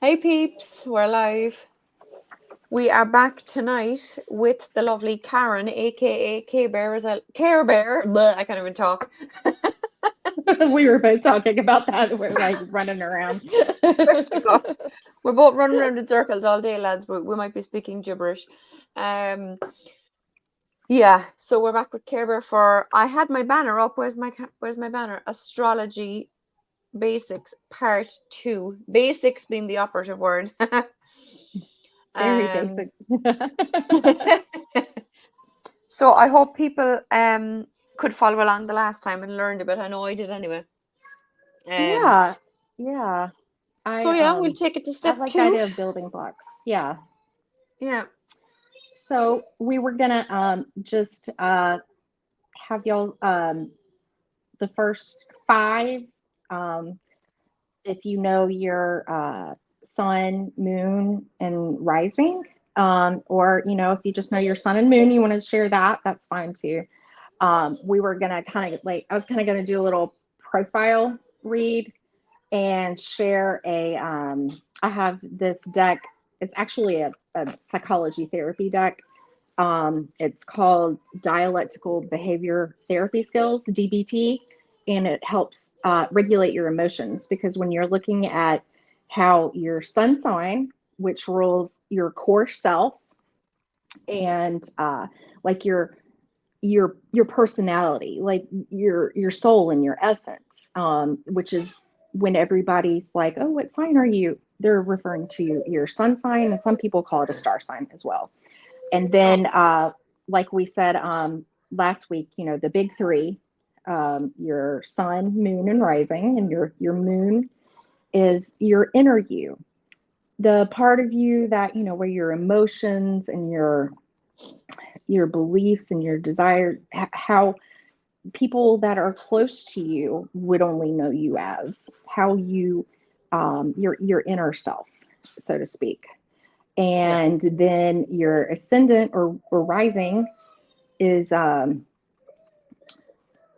Hey peeps, we're live. We are back tonight with the lovely Karen, aka Karebear, Karebear. I can't even talk. We were both talking about that. We're like running around. God. We're both running around in circles all day, lads, but we might be speaking gibberish. Um, yeah, so we're back with Karebear for. I had my banner up. Where's my banner? Astrology Basics Part 2. Basics being the operative word. Very um basic. So I hope people could follow along the last time and learned a bit. I know I did anyway. Um Yeah, yeah. I so yeah, we'll take it to I step like the two. idea of building blocks. Yeah. Yeah. So we were gonna just have y'all the first five. Um, if you know your sun, moon, and rising, or if you just know your sun and moon, you want to share that. That's fine too. We were gonna kind of like I was kind of gonna do a little profile read and share a. I have this deck. It's actually a psychology therapy deck. It's called Dialectical Behavior Therapy Skills (DBT), and it helps regulate your emotions because when you're looking at how your sun sign, which rules your core self, and like your personality, like your soul and your essence, which is when everybody's like, oh, what sign are you, they're referring to your sun sign, and some people call it a star sign as well. And Oh, then like we said last week, the big three, your sun, moon, and rising, and your moon is your inner you, the part of you that where your emotions and your beliefs and your desire, how people that are close to you would only know you as how you, your inner self, so to speak. yeah. And then your ascendant or rising is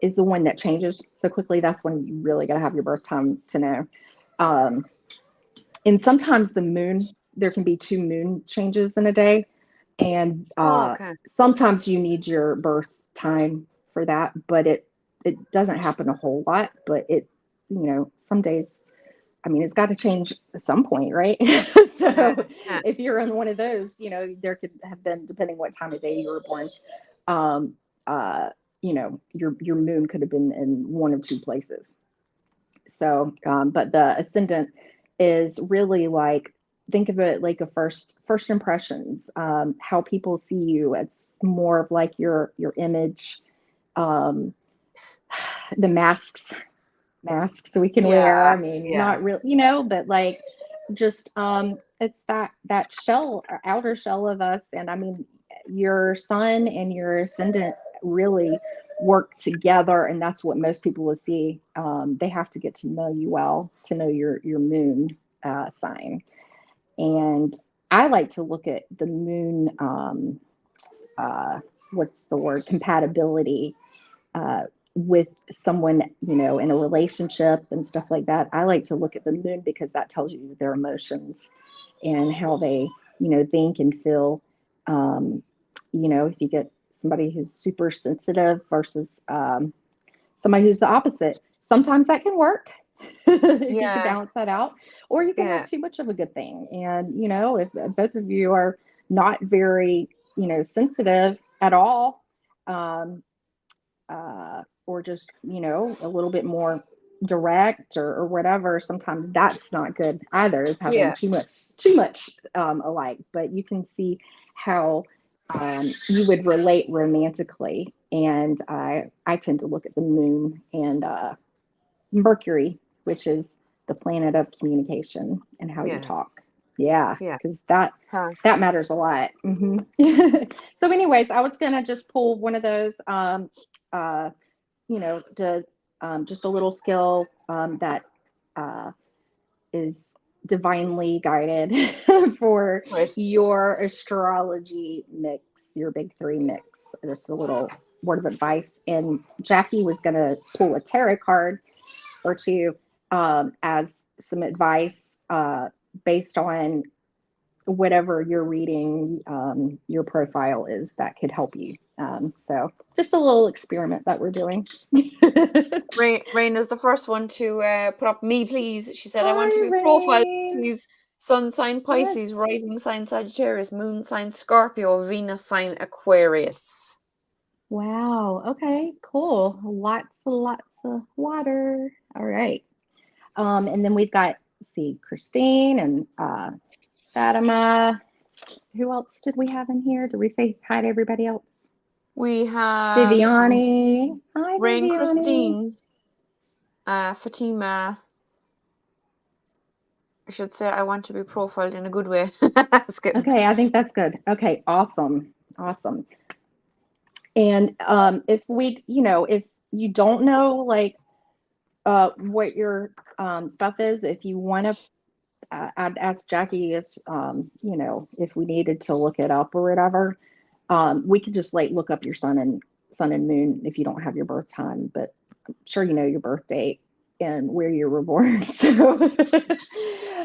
is the one that changes so quickly. That's when you really got to have your birth time to know. Um, and sometimes the moon, there can be two moon changes in a day, and Oh, okay. sometimes you need your birth time for that, but it doesn't happen a whole lot. But some days, I mean, it's got to change at some point, right? Yeah. So Yeah. if you're in one of those, there could have been, depending what time of day you were born, um, uh, your moon could have been in one of two places. So, but the ascendant is really like, think of it like a first impressions, how people see you. It's more of like your image, um, the masks we can wear. I Yeah. mean, Yeah. not really, but like just it's that shell or outer shell of us. And I mean, your sun and your ascendant really work together, and that's what most people will see. They have to get to know you well to know your moon sign. And I like to look at the moon, uh, what's the word, compatibility, uh, with someone, in a relationship and stuff like that. I like to look at the moon because that tells you their emotions and how they, think and feel. Um, if you get somebody who's super sensitive versus somebody who's the opposite, sometimes that can work if you can Yeah. balance that out, or you can have Yeah. too much of a good thing. And, if both of you are not very, sensitive at all, um, or just a little bit more direct or whatever, sometimes that's not good either, is having Yeah. too much alike. But you can see how you would relate romantically. And I tend to look at the moon and Mercury, which is the planet of communication and how you Yeah. talk. Yeah, Yeah. because that matters a lot. So anyways, I was gonna just pull one of those, uh, to just a little skill that uh, is divinely guided for Right. your astrology mix, your big three mix. Just a little word of advice. And Jackie was going to pull a tarot card or two as some advice. based on whatever you're reading, your profile is that could help you. So just a little experiment that we're doing. Rain is the first one to put up me, please. She said, I want to Hi, be profiled, Rain. please. Sun sign Yes. Pisces, rising sign Sagittarius, moon sign Scorpio, Venus sign Aquarius. Wow. Okay, cool. Lots of water. All right. And then we've got, let's see, Christine and Fatima. Who else did we have in here? Did we say hi to everybody else? We have Viviani. Hi, Rain, Viviani. Christine, Fatima. I should say I want to be profiled in a good way. Skip. Okay, I think that's good. Okay, awesome. Awesome. And if if you don't know like what your stuff is, if you want to, I'd ask Jackie if if we needed to look it up or whatever. We could just like look up your sun and moon if you don't have your birth time, but I'm sure you know your birth date and where you were born. So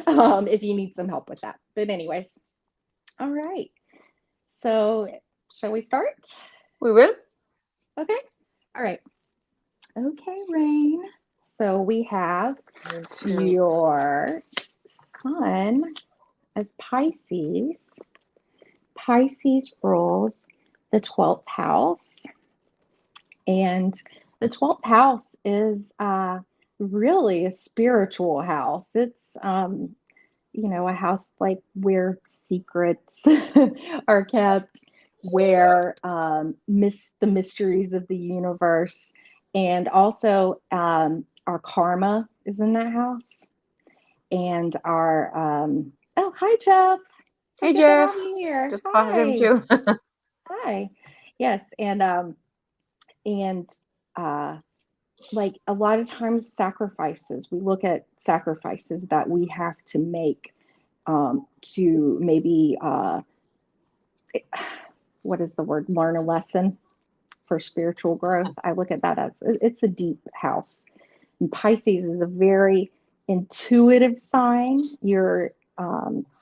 if you need some help with that. But anyways, all right. So shall we start? We will. Okay. All right. Okay, Rain. So we have your sun as Pisces. Pisces rules the 12th house. And the 12th house is really a spiritual house. It's, a house like where secrets are kept, where the mysteries of the universe, and also our karma is in that house. And our, oh, hi, Jeff. So Hey, good to have Jeff. you here. Just spotted him Hi. too. Hi. Yes. And like a lot of times sacrifices, we look at sacrifices that we have to make to maybe what is the word, learn a lesson for spiritual growth. I look at that as it's a deep house. And Pisces is a very intuitive sign. You're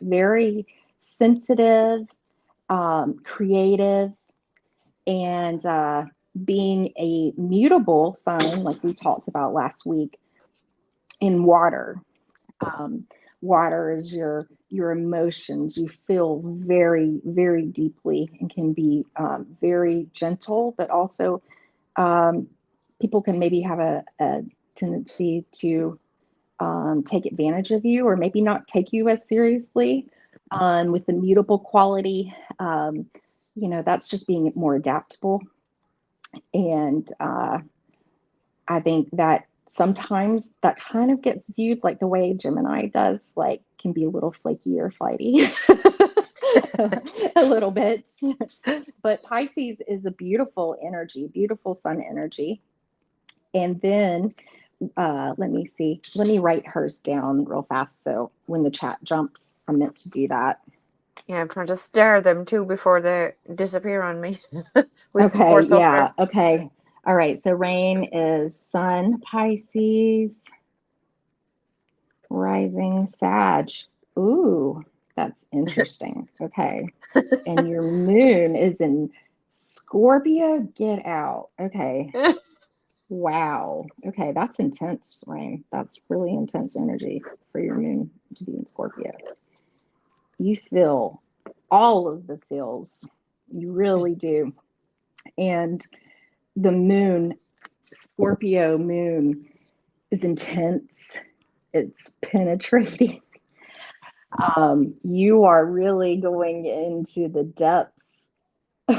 very sensitive, creative, and being a mutable sign, like we talked about last week, in water. Water is your emotions. You feel very, very deeply and can be very gentle, but also people can maybe have a tendency to take advantage of you or maybe not take you as seriously. With the mutable quality, that's just being more adaptable. And I think that sometimes that kind of gets viewed like the way Gemini does, like can be a little flaky or flighty a little bit. But Pisces is a beautiful energy, beautiful sun energy. And then let me see. Let me write hers down real fast. So when the chat jumps, I'm meant to do that. Yeah, I'm trying to stare them too before they disappear on me. With Okay. poor Yeah. software. Okay. All right. So Rain is Sun Pisces, rising Sag. Ooh, that's interesting. Okay. And your moon is in Scorpio. Get out. Okay. Wow. Okay. That's intense, Rain. That's really intense energy for your moon to be in Scorpio. You feel all of the feels. You really do. And the moon, Scorpio moon, is intense. It's penetrating. You are really going into the depths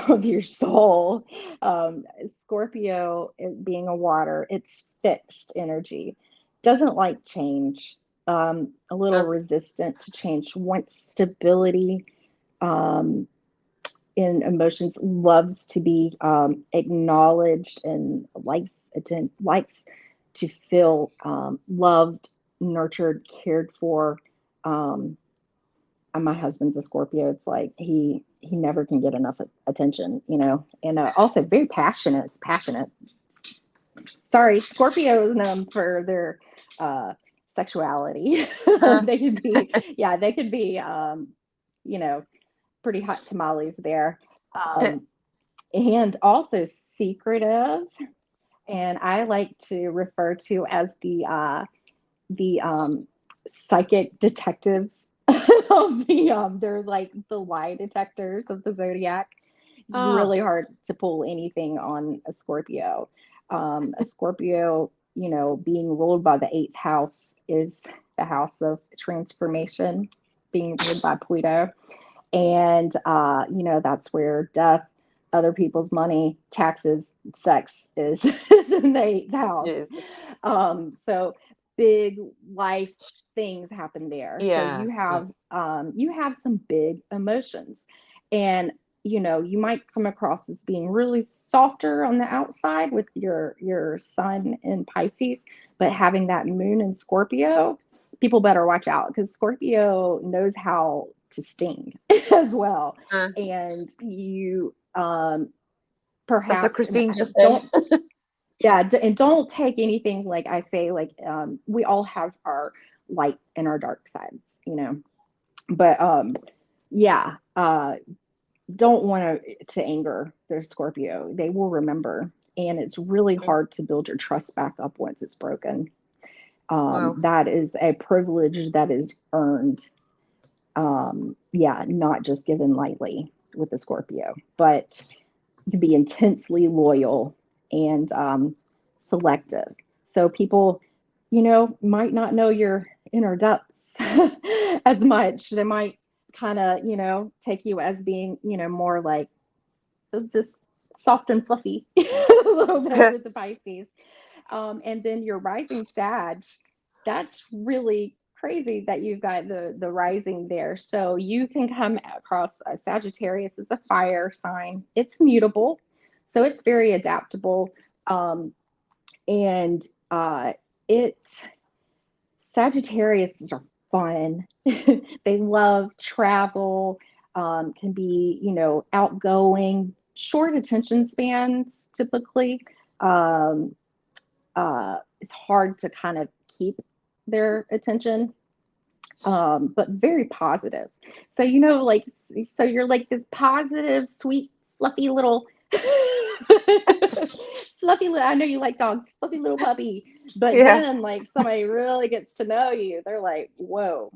of your soul. Scorpio, being a water, it's fixed energy, doesn't like change, a little resistant to change, wants stability in emotions, loves to be acknowledged, and likes to feel loved, nurtured, cared for. And my husband's a Scorpio. It's like he never can get enough attention, and also very passionate. It's passionate. Sorry, Scorpio is known for their sexuality. Uh, They could be, yeah, they could be, you know, pretty hot tamales there. Um, and also secretive. And I like to refer to as the psychic detectives of they're like the lie detectors of the zodiac. It's oh, really hard to pull anything on a Scorpio. A Scorpio, being ruled by the eighth house is the house of transformation, being ruled by Pluto. And, that's where death, other people's money, taxes, sex is in the eighth house. jeez. So big life things happen there. So Yeah, yeah. you have some big emotions, and you might come across as being really softer on the outside with your sun in Pisces, but having that moon in Scorpio, people better watch out because Scorpio knows how to sting as well. Uh, And you that's what perhaps Christine just said. don't, yeah, and don't take anything like I say, like we all have our light and our dark sides. But yeah, don't want to anger the Scorpio. They will remember, and it's really hard to build your trust back up once it's broken. Wow. That is a privilege that is earned. Yeah, not just given lightly with the Scorpio, but you can be intensely loyal and selective. So people, might not know your inner depths as much. They might kind of, take you as being, more like just soft and fluffy a little bit with the Pisces. And then your rising Sag, that's really crazy that you've got the rising there. So you can come across a Sagittarius as a fire sign. It's mutable, so it's very adaptable. And it Sagittarius are fun. They love travel, can be, outgoing, short attention spans typically. Um, it's hard to kind of keep their attention, but very positive. So, like, so you're like this positive, sweet, fluffy little, fluffy little, I know you like dogs, fluffy little puppy. But Yeah. then, like, somebody really gets to know you, they're like, whoa,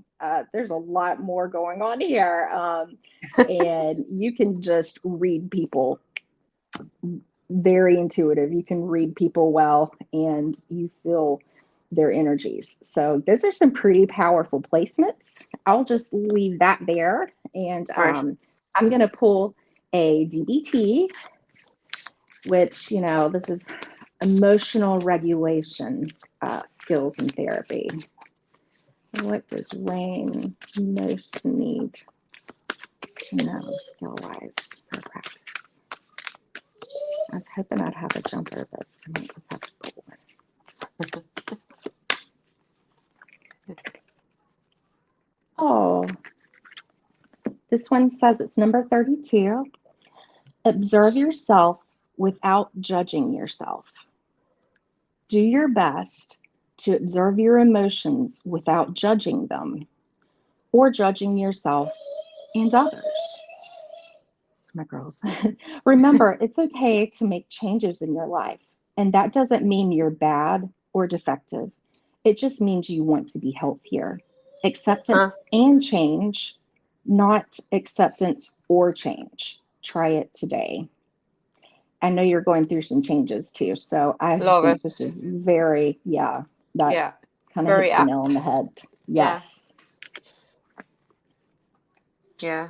there's a lot more going on here. And you can just read people, very intuitive. You can read people well, and you feel their energies. So those are some pretty powerful placements. I'll just leave that there, and Right. I'm going to pull a DBT, which this is emotional regulation skills and therapy. What does Wayne most need to know skill wise for practice? I was hoping I'd have a jumper, but I might just have to pull one. Oh, this one says it's number 32. Observe yourself without judging yourself. Do your best to observe your emotions without judging them or judging yourself and others. My girls. Remember, it's okay to make changes in your life, and that doesn't mean you're bad or defective. It just means you want to be healthier. Huh. Acceptance and change, not acceptance or change. Try it today. I know you're going through some changes too, so I Love think it. this is very, yeah, that Yeah. kind of Very hits the nail on apt. the head. Yeah. Yes. Yeah.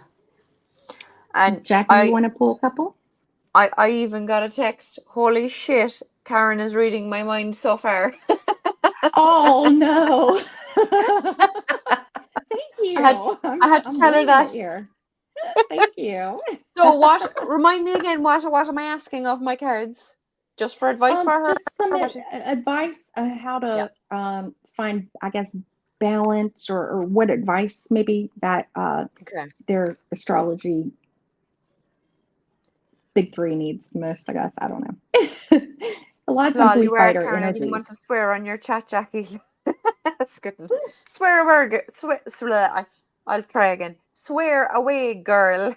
And Jackie, you I want to pull a couple? I even got a text. Holy shit, Karen is reading my mind so far. Oh no. Thank I had you. I had to I'm tell her loving it that. here. Thank you. So what, remind me again, what am I asking of my cards? Just for advice for her, Just some or what? advice how Yeah. to find, I guess, balance, or what advice maybe that Okay. their astrology big three needs the most, I guess. I don't know. A lot of times Lol, we you are, fight our Karen. I didn't want to energies. swear on your chat, Jackie. That's good. Swear a word. I'll try again. Swear away, girl.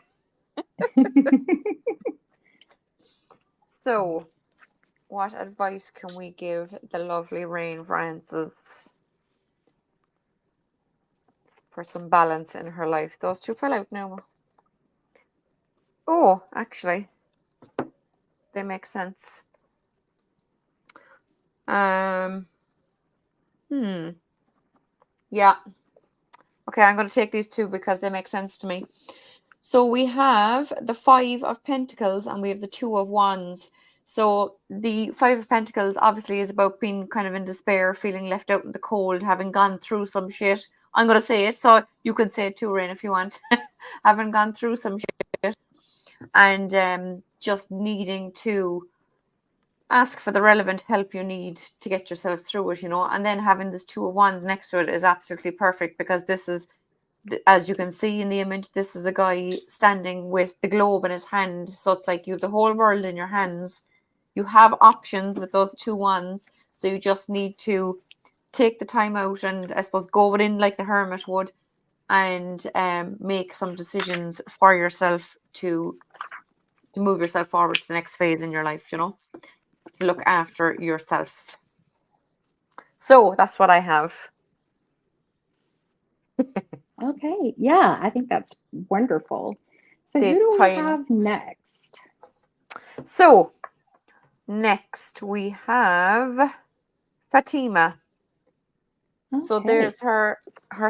So, what advice can we give the lovely Rain Francis for some balance in her life? Those two fell out now. Oh, actually, they make sense. Um, yeah. Okay, I'm going to take these two because they make sense to me. So we have the Five of Pentacles and we have the Two of Wands. So the Five of Pentacles obviously is about being kind of in despair, feeling left out in the cold, having gone through some shit. I'm going to say it, so you can say it too, Rain, if you want. Having gone through some shit and just needing to ask for the relevant help you need to get yourself through it, and then having this Two of Wands next to it is absolutely perfect because this is, as you can see in the image, this is a guy standing with the globe in his hand. So it's like you have the whole world in your hands. You have options with those two wands. So you just need to take the time out and I suppose go within like the hermit would and make some decisions for yourself to move yourself forward to the next phase in your life, to look after yourself. So that's what I have. Okay, yeah, I think that's wonderful. So who The do we time. have next? So next we have Fatima. So Okay. there's her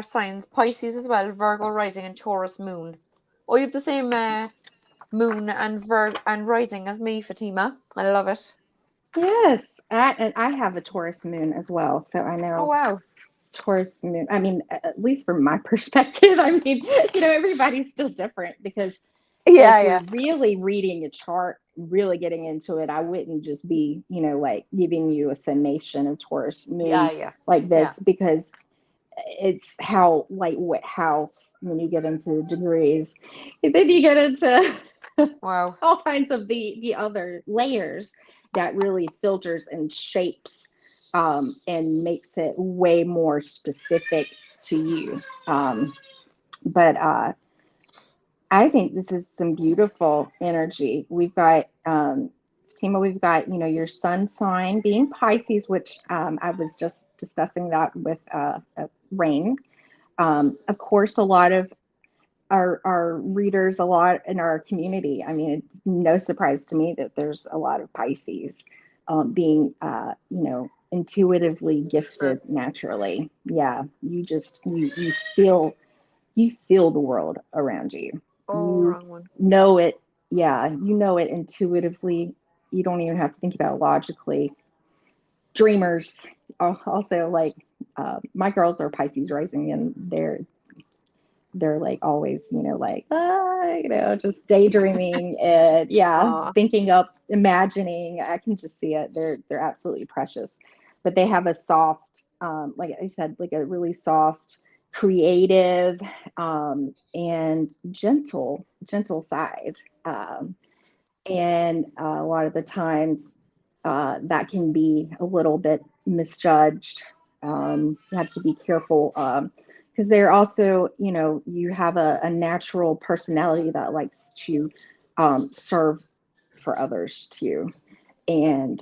signs, Pisces as well, Virgo rising and Taurus moon. Oh, you have the same moon and rising as me, Fatima. I love it. Yes, and I have a Taurus moon as well, so I Oh know wow. Taurus moon. I mean, at least from my perspective, I mean, everybody's still different because Yeah, if you're yeah. really reading a chart, really getting into it, I wouldn't just be, like giving you a summation of Taurus Yeah, moon yeah. like Yeah. this because it's how, like, what house when you get into degrees, and then you get into Wow. all kinds of the other layers that really filters and shapes and makes it way more specific to you. But I think this is some beautiful energy. We've got Fatima, we've got, your sun sign being Pisces, which I was just discussing that with Rain. Of course, a lot of our readers, a lot in our community. I mean, it's no surprise to me that there's a lot of Pisces being, intuitively Sure. gifted naturally. Yeah, you feel the world around you. Oh, You wrong one. know it. Yeah, you know it intuitively. You don't even have to think about it logically. Dreamers also, like, my girls are Pisces rising, and they're like always, like, just daydreaming and, yeah, Aw. thinking up, imagining. I can just see it. They're absolutely precious, but they have a soft, like I said, like a really soft, creative, and gentle side. And a lot of the times, that can be a little bit misjudged. You have to be careful because they're also, you have a natural personality that likes to serve for others too. And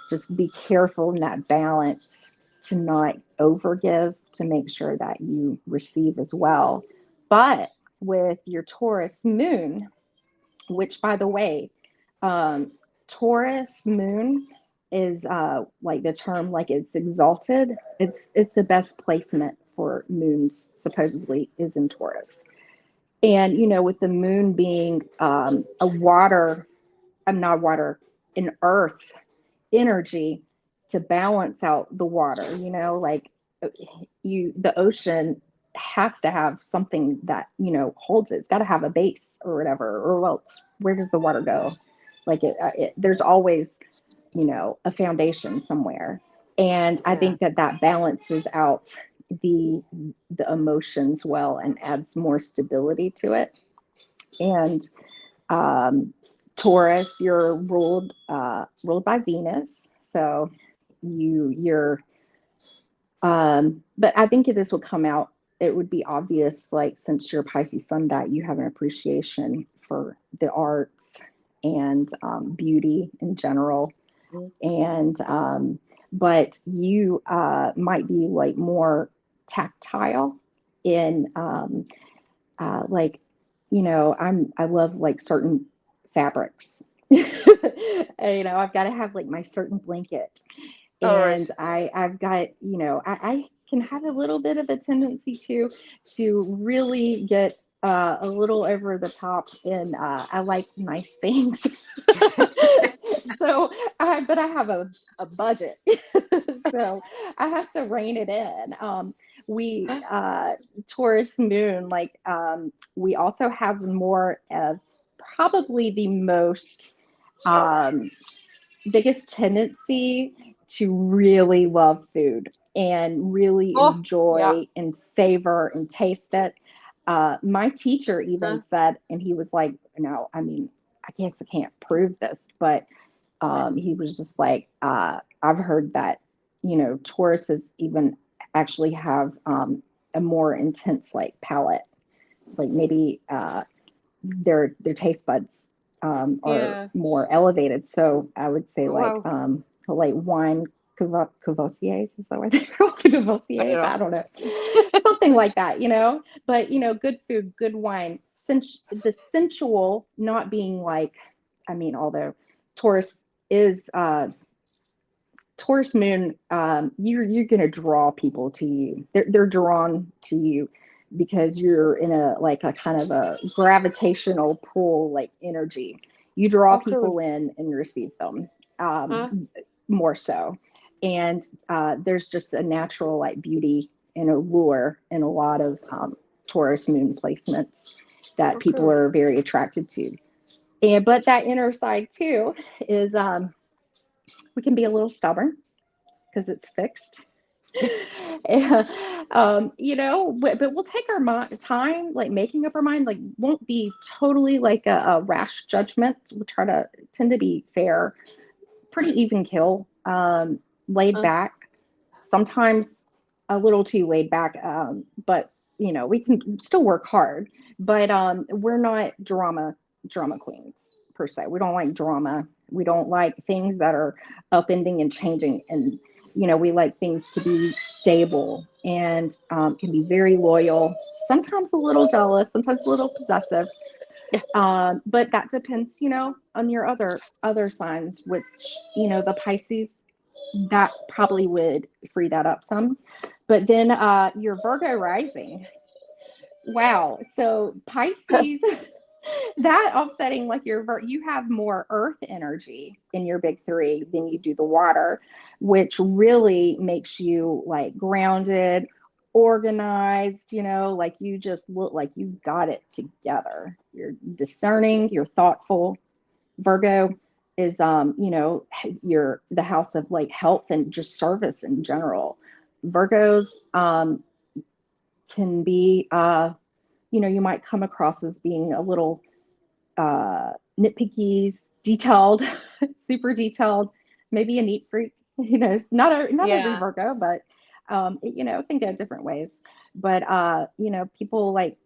just be careful in that balance to not overgive, to make sure that you receive as well. But with your Taurus moon, which, by the way, um, Taurus moon is like the term, like, it's exalted. It's the best placement for moons, supposedly, is in Taurus. And, with the moon being a water, I'm not water, an earth energy to balance out the water, like, the ocean has to have something that, holds it. It's got to have a base or whatever, or else where does the water go? Like, there's always, a foundation somewhere. And I Yeah. think that balances out the the emotions well and adds more stability to it. And um, Taurus, you're ruled by Venus, so you're But I think if this would come out, it would be obvious, like since you're Pisces sun, that you have an appreciation for the arts and beauty in general. Mm. And but you might be like more tactile in like, I love like certain fabrics. I've got to have like my certain blanket, All right. and I've got, I can have a little bit of a tendency to really get a little over the top, and I like nice things. So but I have a budget. So I have to rein it in. We Taurus moon, like, we also have more of probably the most um, biggest tendency to really love food and really Oh, yeah. enjoy and savor and taste it. My teacher even Huh? said, and he was like, no, I mean, I guess I can't prove this, but he was just like, I've heard that, Tauruses even actually have a more intense like palate, like maybe their taste buds are Yeah. more elevated. So I would say Wow. like wine Courvoisiers, is that what they're called? I don't Courvoisiers? know. I don't know. Something like that, But good food, good wine. Since the sensual not being like, I mean, although Taurus is Taurus moon, you're gonna draw people to you. They're drawn to you because you're in a like a kind of a gravitational pull like energy. You draw Oh, cool. people in and receive them, Huh? more so. And there's just a natural like beauty and allure in a lot of Taurus moon placements that Oh, people cool. are very attracted to. And but that inner side too is we can be a little stubborn because it's fixed. And, but we'll take our time, like making up our mind, like won't be totally like a rash judgment. We'll try to tend to be fair, pretty even kill, laid Huh? back, sometimes a little too laid back, but we can still work hard, but we're not drama queens per se. We don't like drama. We don't like things that are upending and changing, and we like things to be stable and can be very loyal, sometimes a little jealous, sometimes a little possessive, Yeah. but that depends, on your other signs, which, the Pisces, that probably would free that up some. But then your Virgo rising. Wow. So Pisces, that offsetting like you have more earth energy in your big three than you do the water, which really makes you like grounded, organized, like you just look like you got it together. You're discerning, you're thoughtful. Virgo is your the house of like health and just service in general. Virgos can be you might come across as being a little nitpicky, detailed, super detailed, maybe a neat freak. It's not every Yeah. Virgo, but think of different ways. But people like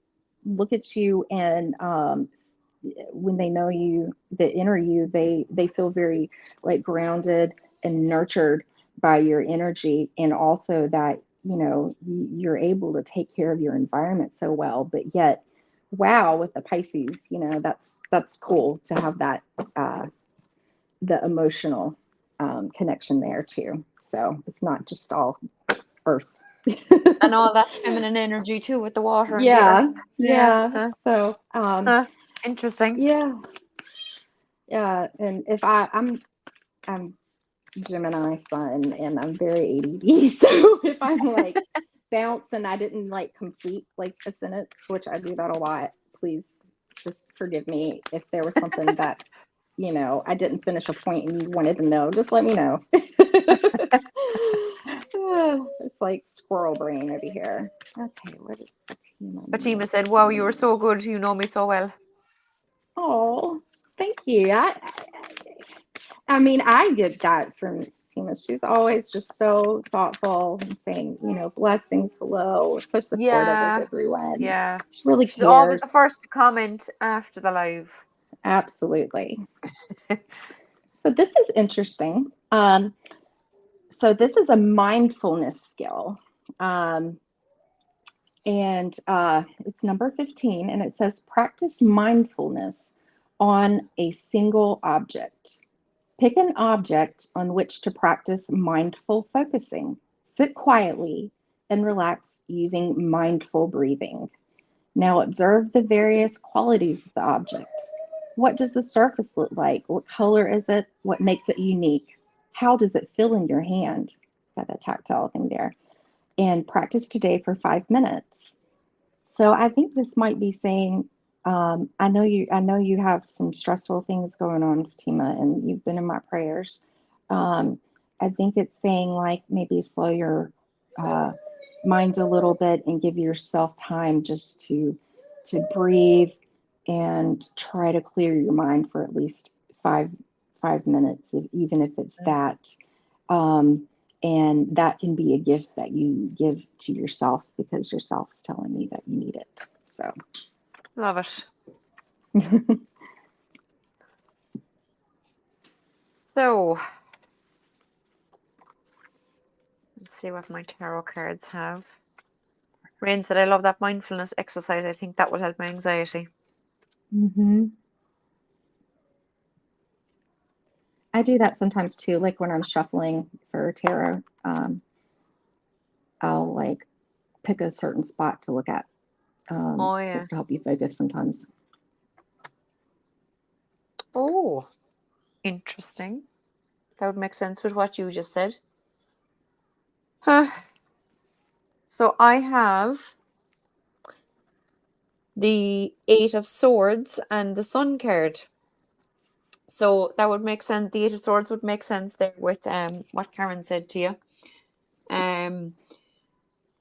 look at you, and when they know you, the inner you, they feel very like grounded and nurtured by your energy, and also that you're able to take care of your environment so well, but yet wow, with the Pisces, that's cool to have that the emotional connection there too. So it's not just all earth. And all that feminine energy too with the water and the earth. Yeah, Yeah. yeah. Huh? So Huh? Interesting. yeah, yeah. And if I'm Gemini sun and I'm very ADD, so if I'm like bounce and I didn't like complete like a sentence, which I do that a lot, please just forgive me if there was something that I didn't finish a point and you wanted to know, just let me know. It's like squirrel brain over here. Okay, what is Fatima Fatima next? said, "Wow, you were so good. You know me so well." Oh, thank you. I mean, I get that from Tina. She's always just so thoughtful and saying, blessings hello, so supportive of Yeah. everyone. Yeah. She really She's always the cares. first to comment after the live. Absolutely. So this is interesting. So this is a mindfulness skill. And it's number 15, and it says practice mindfulness on a single object. Pick an object on which to practice mindful focusing. Sit quietly and relax using mindful breathing. Now observe the various qualities of the object. What does the surface look like? What color is it? What makes it unique? How does it feel in your hand? Got that tactile thing there. And practice today for 5 minutes. So I think this might be saying, I know you have some stressful things going on, Fatima, and you've been in my prayers. I think it's saying like maybe slow your mind a little bit and give yourself time just to breathe and try to clear your mind for at least five minutes, even if it's that. And that can be a gift that you give to yourself because yourself is telling you that you need it. So Love it. So let's see what my tarot cards have. Rain said, I love that mindfulness exercise. I think that will help my anxiety. I do that sometimes too, like when I'm shuffling for tarot. I'll like pick a certain spot to look at, Oh, yeah. just to help you focus sometimes. Oh, interesting. That would make sense with what you just said. Huh. So I have the Eight of Swords and the Sun card. So that would make sense. The Eight of Swords would make sense there with what Karen said to you.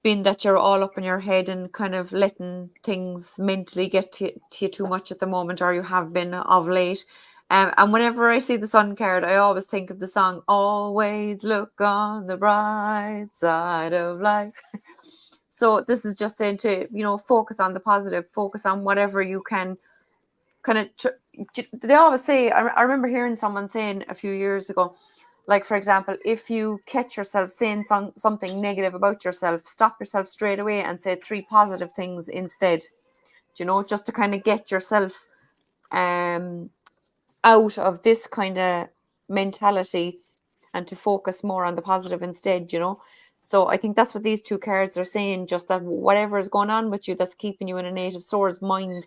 Being that you're all up in your head and kind of letting things mentally get to you too much at the moment, or you have been of late. And whenever I see the Sun card, I always think of the song, Always Look on the Bright Side of Life. So this is just saying to, focus on the positive, focus on whatever you can kind of, they always say, I remember hearing someone saying a few years ago, like, for example, if you catch yourself saying something negative about yourself, stop yourself straight away and say 3 positive things instead, just to kind of get yourself out of this kind of mentality and to focus more on the positive instead, So I think that's what these 2 cards are saying, just that whatever is going on with you that's keeping you in an Eight of Swords mind,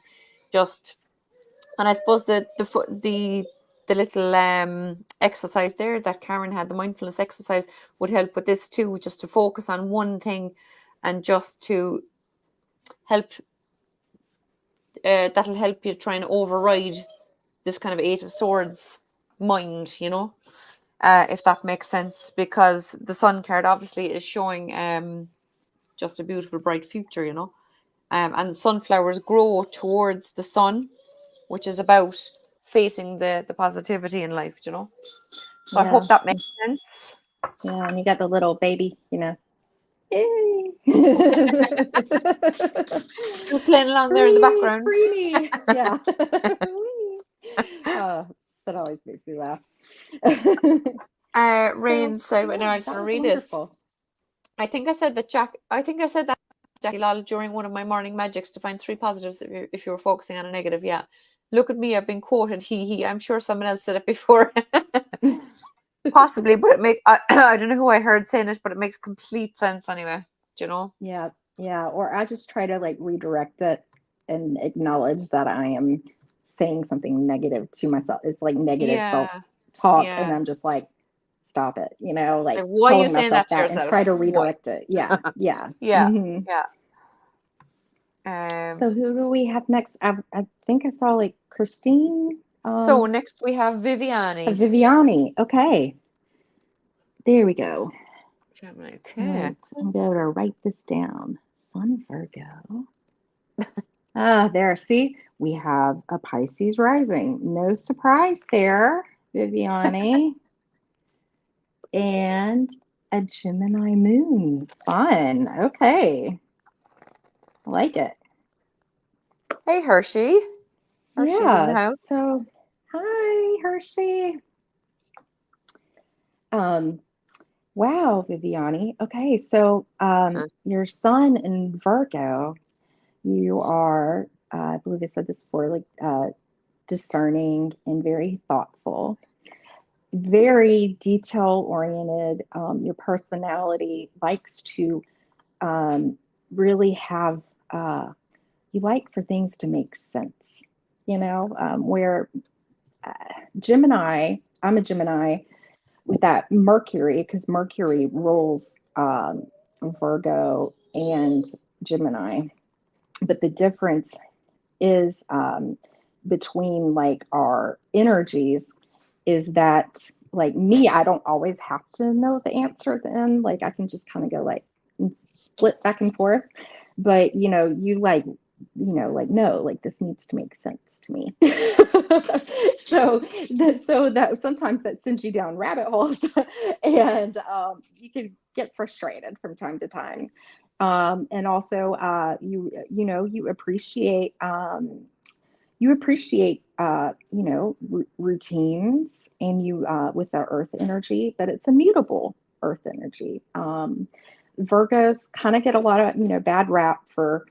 just, and I suppose the little exercise there that Karen had, the mindfulness exercise, would help with this too, just to focus on one thing and just to help, that'll help you try and override this kind of Eight of Swords mind, if that makes sense, because the Sun card obviously is showing just a beautiful bright future, and sunflowers grow towards the sun, which is about facing the positivity in life, So I hope that makes sense. Yeah, and you got the little baby, Yay. She's playing along there in the background. Free me. Yeah. That always makes me laugh. Rain said, no, I just want to read wonderful. this. I think I said that Jackie Lal during one of my morning magics to find 3 positives if you were focusing on a negative. Yeah. Look at me, I've been quoted. He. I'm sure someone else said it before. Possibly, but I don't know who I heard saying it, but it makes complete sense anyway. Yeah. Or I just try to like redirect it and acknowledge that I am saying something negative to myself. It's like negative self-talk, and I'm just like, stop it, like why are you saying that to and yourself? try to redirect it. Yeah. Yeah. So who do we have next? I think I saw like Christine. So next we have Viviani. Viviani. Okay. There we go. Okay. Right. I'm going to write this down. Sun Virgo. There. See, we have a Pisces rising. No surprise there, Viviani. and a Gemini moon. Fun. Okay. I like it. Hey, Hershey. Hershey's in the Yeah. house. So, hi, Hershey. Um, wow, Viviani. Okay. So, Huh. your sun in Virgo, you are, I believe I said this before, like discerning and very thoughtful, very detail oriented. Your personality likes to really have, you like for things to make sense, where uh, Gemini, I'm a Gemini with that Mercury, because Mercury rules Virgo and Gemini. But the difference is between like our energies is that like me, I don't always have to know the answer at the end. Like I can just kind of go like flip back and forth. But you like, like no, like this needs to make sense to me. So that sometimes that sends you down rabbit holes, and you can get frustrated from time to time. And also, you appreciate routines, and you with the earth energy, but it's a mutable earth energy. Virgos kind of get a lot of bad rap for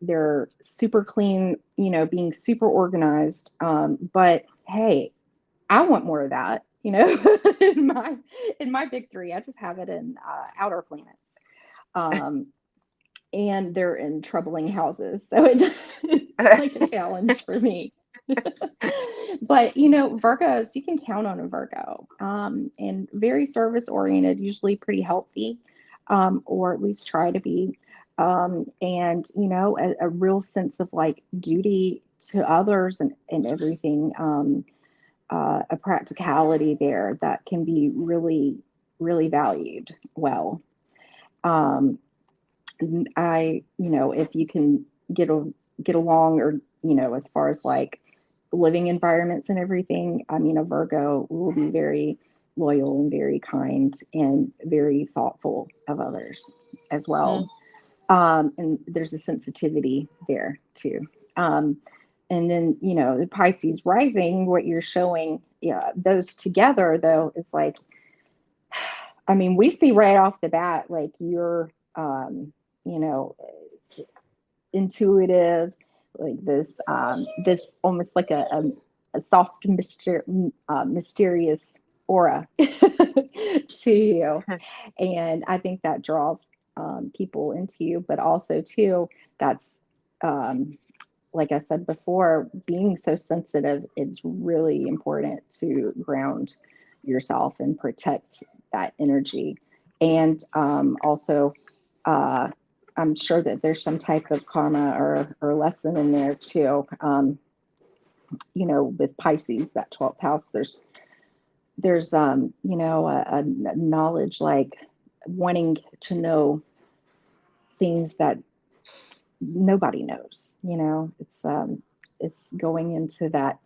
they're super clean, being super organized. But hey, I want more of that. In my big three, I just have it in outer planets. Um, and they're in troubling houses. So it's like a challenge for me. But Virgos, you can count on a Virgo, and very service oriented, usually pretty healthy, or at least try to be. And a real sense of like duty to others and everything. A practicality there that can be really, really valued well. Um, if you can get along, or as far as like living environments and everything, I mean, a Virgo will be very loyal and very kind and very thoughtful of others as Mm. well. And there's a sensitivity there too. Um, and then the Pisces rising, what you're showing, yeah, those together though is like, I mean, we see right off the bat, like you're, you know, intuitive, like this almost like a soft, mysterious aura to you. And I think that draws people into you, but also too, that's, like I said before, being so sensitive, it's really important to ground yourself and protect that energy. And also, uh, I'm sure that there's some type of karma or lesson in there too. With Pisces, that 12th house, there's a knowledge, like wanting to know things that nobody knows. It's going into that,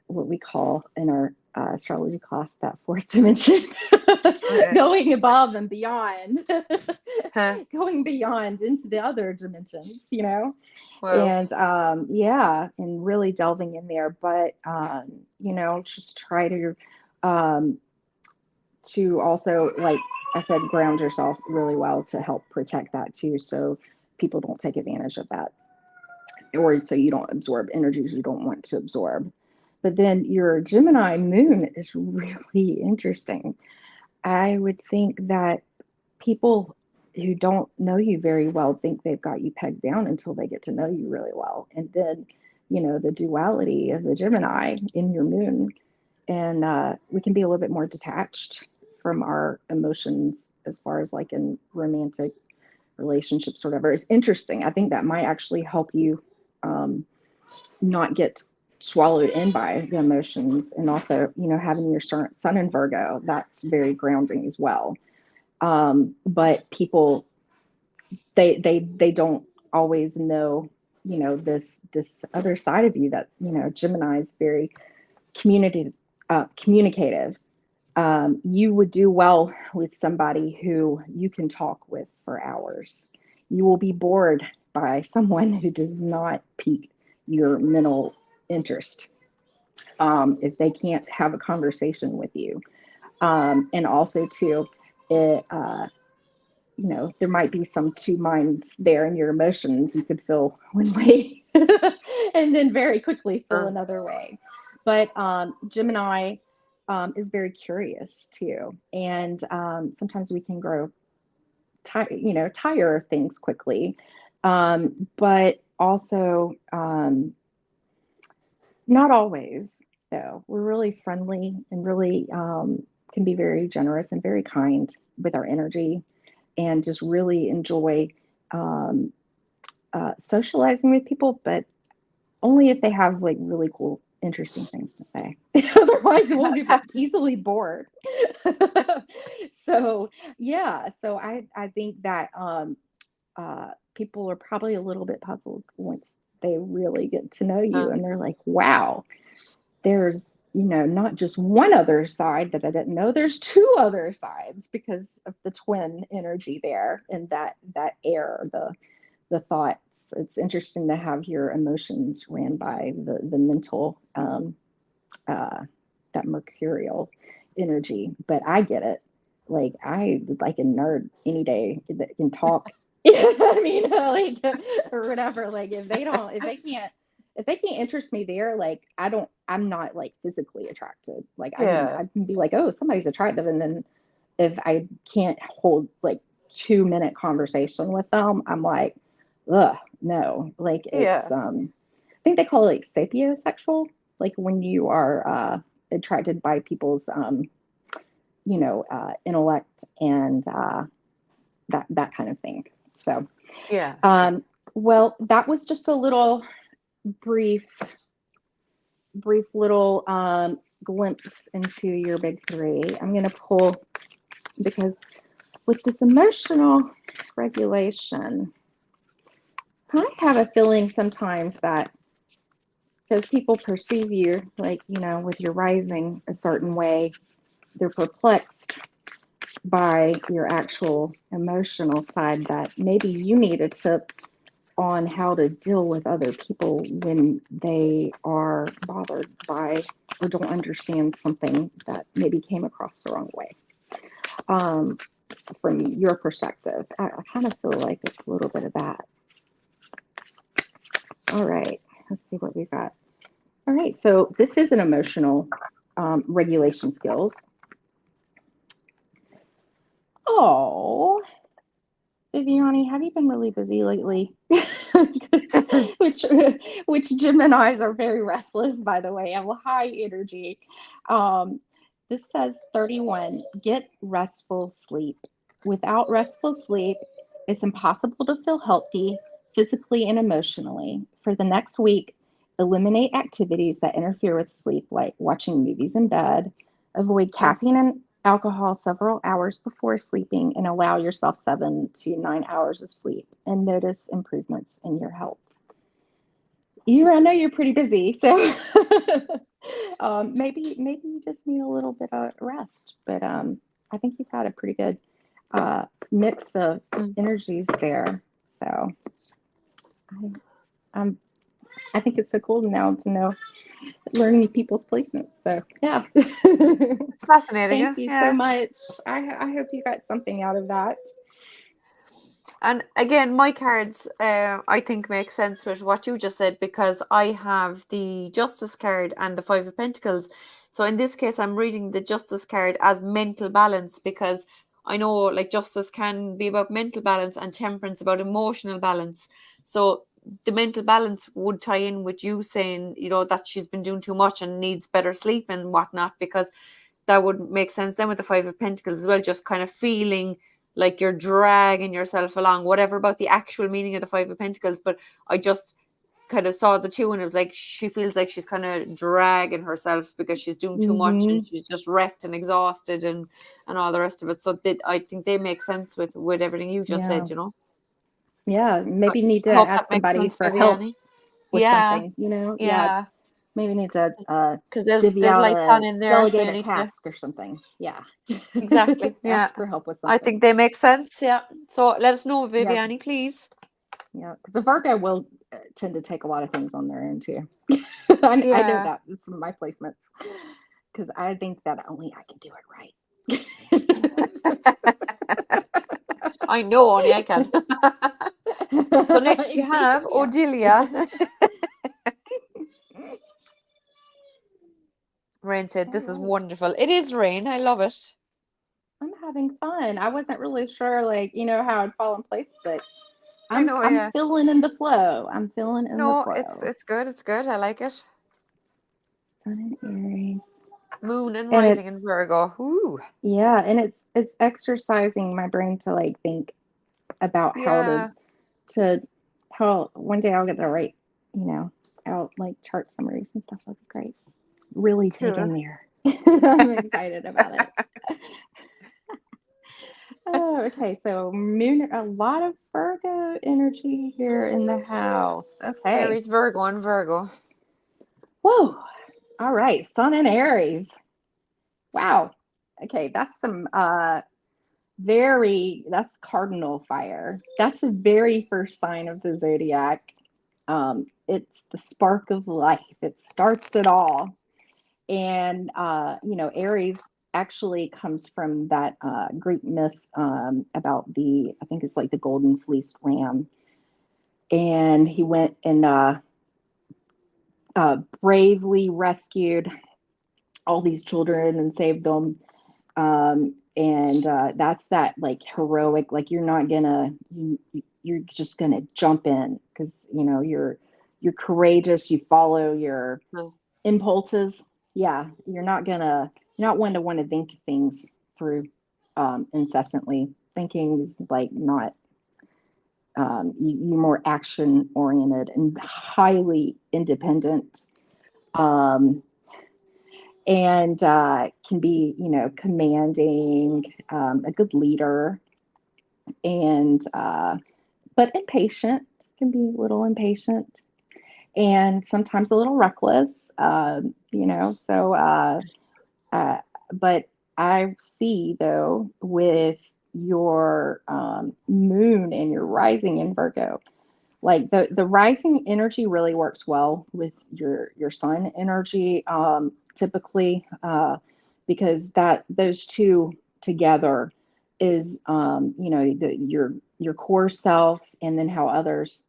what we call in our astrology class, that fourth dimension, going above and beyond, Huh. going beyond into the other dimensions. Whoa. And yeah, and really delving in there. But just try um, to also, like I said, ground yourself really well to help protect that too, so people don't take advantage of that, or so you don't absorb energies you don't want to absorb. But then your Gemini moon is really interesting. I would think that people who don't know you very well think they've got you pegged down until they get to know you really well. And then, the duality of the Gemini in your moon, and we can be a little bit more detached from our emotions as far as like in romantic relationships or whatever. Is interesting. I think that might actually help you um, not get swallowed in by the emotions. And also, having your sun in Virgo, that's very grounding as well. But people, they don't always know, this other side of you, that Gemini is very communicative, You would do well with somebody who you can talk with for hours. You will be bored by someone who does not pique your mental interest, if they can't have a conversation with you. And also, too, it, there might be some two minds there in your emotions. You could feel one way and then very quickly feel another way. But Gemini is very curious too. And sometimes we can grow tire of things quickly. But also, not always, though. We're really friendly and really can be very generous and very kind with our energy, and just really enjoy um, socializing with people, but only if they have like really cool, interesting things to say. Otherwise, we'll get easily bored. So, yeah. So I think that people are probably a little bit puzzled once they really get to know you, and they're like, wow, there's not just one other side that I didn't know. There's two other sides because of the twin energy there, and that air, the thoughts. It's interesting to have your emotions ran by the mental, that mercurial energy. But I get it. Like, I would like a nerd any day that can talk. I mean, like, or whatever. Like, if they can't interest me there, like, I'm not like physically attracted. Like, I can be like, oh, somebody's attractive. And then if I can't hold like 2-minute conversation with them, I'm like, ugh, no. Like, it's, I think they call it like sapiosexual, like when you are attracted by people's, intellect and that kind of thing. So, well, that was just a little brief little glimpse into your big three. I'm going to pull, because with this emotional regulation, I have a feeling sometimes that because people perceive you like, with your rising a certain way, they're perplexed by your actual emotional side, that maybe you need a tip on how to deal with other people when they are bothered by or don't understand something that maybe came across the wrong way. From your perspective, I kind of feel like it's a little bit of that. All right, let's see what we've got. All right, so this is an emotional regulation skills. Oh, Viviani, have you been really busy lately? which Geminis are very restless, by the way, have high energy. This says 31, get restful sleep. Without restful sleep, it's impossible to feel healthy physically and emotionally. For the next week, eliminate activities that interfere with sleep, like watching movies in bed. Avoid caffeine and alcohol several hours before sleeping, and allow yourself 7 to 9 hours of sleep, and notice improvements in your health. I know you're pretty busy, so maybe you just need a little bit of rest. But I think you've got a pretty good mix of energies there. So I think it's so cool now to know learning people's placements. So yeah, it's fascinating. Thank you so much. I hope you got something out of that. And again, my cards, I think, make sense with what you just said, because I have the Justice card and the Five of Pentacles. So in this case, I'm reading the Justice card as mental balance, because I know like Justice can be about mental balance and Temperance about emotional balance. So the mental balance would tie in with you saying, that she's been doing too much and needs better sleep and whatnot, because that would make sense then with the Five of Pentacles as well, just kind of feeling like you're dragging yourself along, whatever about the actual meaning of the Five of Pentacles. But I just kind of saw the two, and it was like she feels like she's kind of dragging herself because she's doing too much, and she's just wrecked and exhausted and all the rest of it. So I think they make sense with everything you just said. Yeah, maybe need to hope ask that makes somebody sense, for help Viviani. with Yeah. something. Yeah. Maybe need to because divvy there's out lights on a in there, so delegate you a need to task or something. Yeah. exactly. Yeah, Ask for help with I something. think they make sense. Yeah. So let us know, Yeah. Viviani, please. Yeah. Because a Virgo will tend to take a lot of things on their own too. I know Yeah. that with some of my placements because I think that only I can do it right. I know, only I can. So next we have Yeah. Odilia. Rain said, "This is All right. wonderful." It is Rain. I love it. I'm having fun. I wasn't really sure, like, how I'd fall in place, but I I'm know. I'm Yeah. feeling in the flow. I'm feeling in the No, flow. it's good. It's good. I like it. Sun and Aries. Moon and And rising in it's Virgo. Ooh. yeah, and it's exercising my brain to like think about how Yeah. to how one day I'll get to write, out like chart summaries and stuff. That'd be great. Really dig Cool. in there. I'm excited about it. Oh, okay, so moon, a lot of Virgo energy here in the house. Okay. Aries, Virgo, and Virgo. Whoa. All right, Sun and Aries. Wow. Okay, that's some that's cardinal fire. That's the very first sign of the zodiac. It's the spark of life. It starts it all. And Aries actually comes from that Greek myth about I think it's like the golden fleeced ram. And he went and bravely rescued all these children and saved them. And that's that like heroic, like you're just gonna jump in because you're courageous. You follow your No. impulses. Yeah, you're not one to want to think things through incessantly. Thinking is like not you're more action oriented and highly independent. Um, and can be, commanding, a good leader, and but impatient, can be a little impatient, and sometimes a little reckless. So uh, but I see though with your moon and your rising in Virgo, like the rising energy really works well with your sun energy, typically, because that those two together is, your core self, and then how others,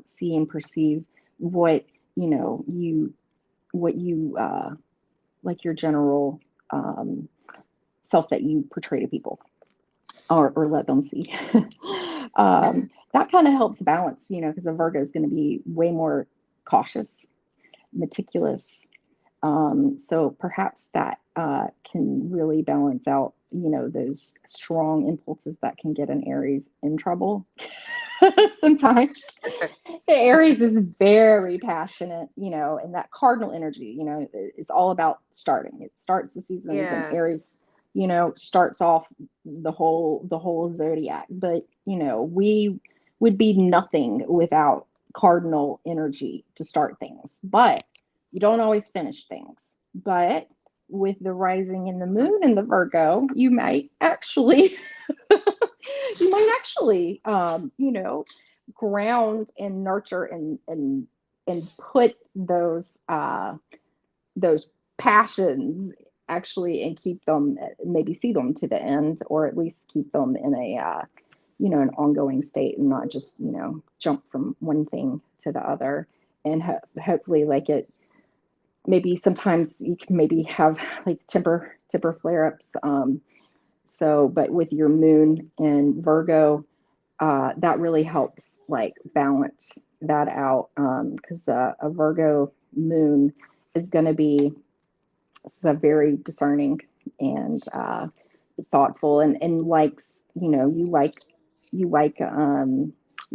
see and perceive what you like, your general self that you portray to people, or let them see. That kind of helps balance, because a Virgo is going to be way more cautious, meticulous. So perhaps that can really balance out, those strong impulses that can get an Aries in trouble sometimes. Aries is very passionate, and that cardinal energy, it's all about starting. It starts the seasons, and Yeah. Aries, starts off the whole zodiac. But we would be nothing without cardinal energy to start things. But you don't always finish things. But with the rising and the moon and the Virgo, you might actually ground and nurture and put those passions actually, and keep them, maybe see them to the end, or at least keep them in a an ongoing state, and not just jump from one thing to the other. And hopefully, like, it maybe sometimes you can maybe have like temper flare-ups. But with your moon and Virgo, that really helps like balance that out, because a Virgo moon is going to be, it's a very discerning and thoughtful, and likes, you're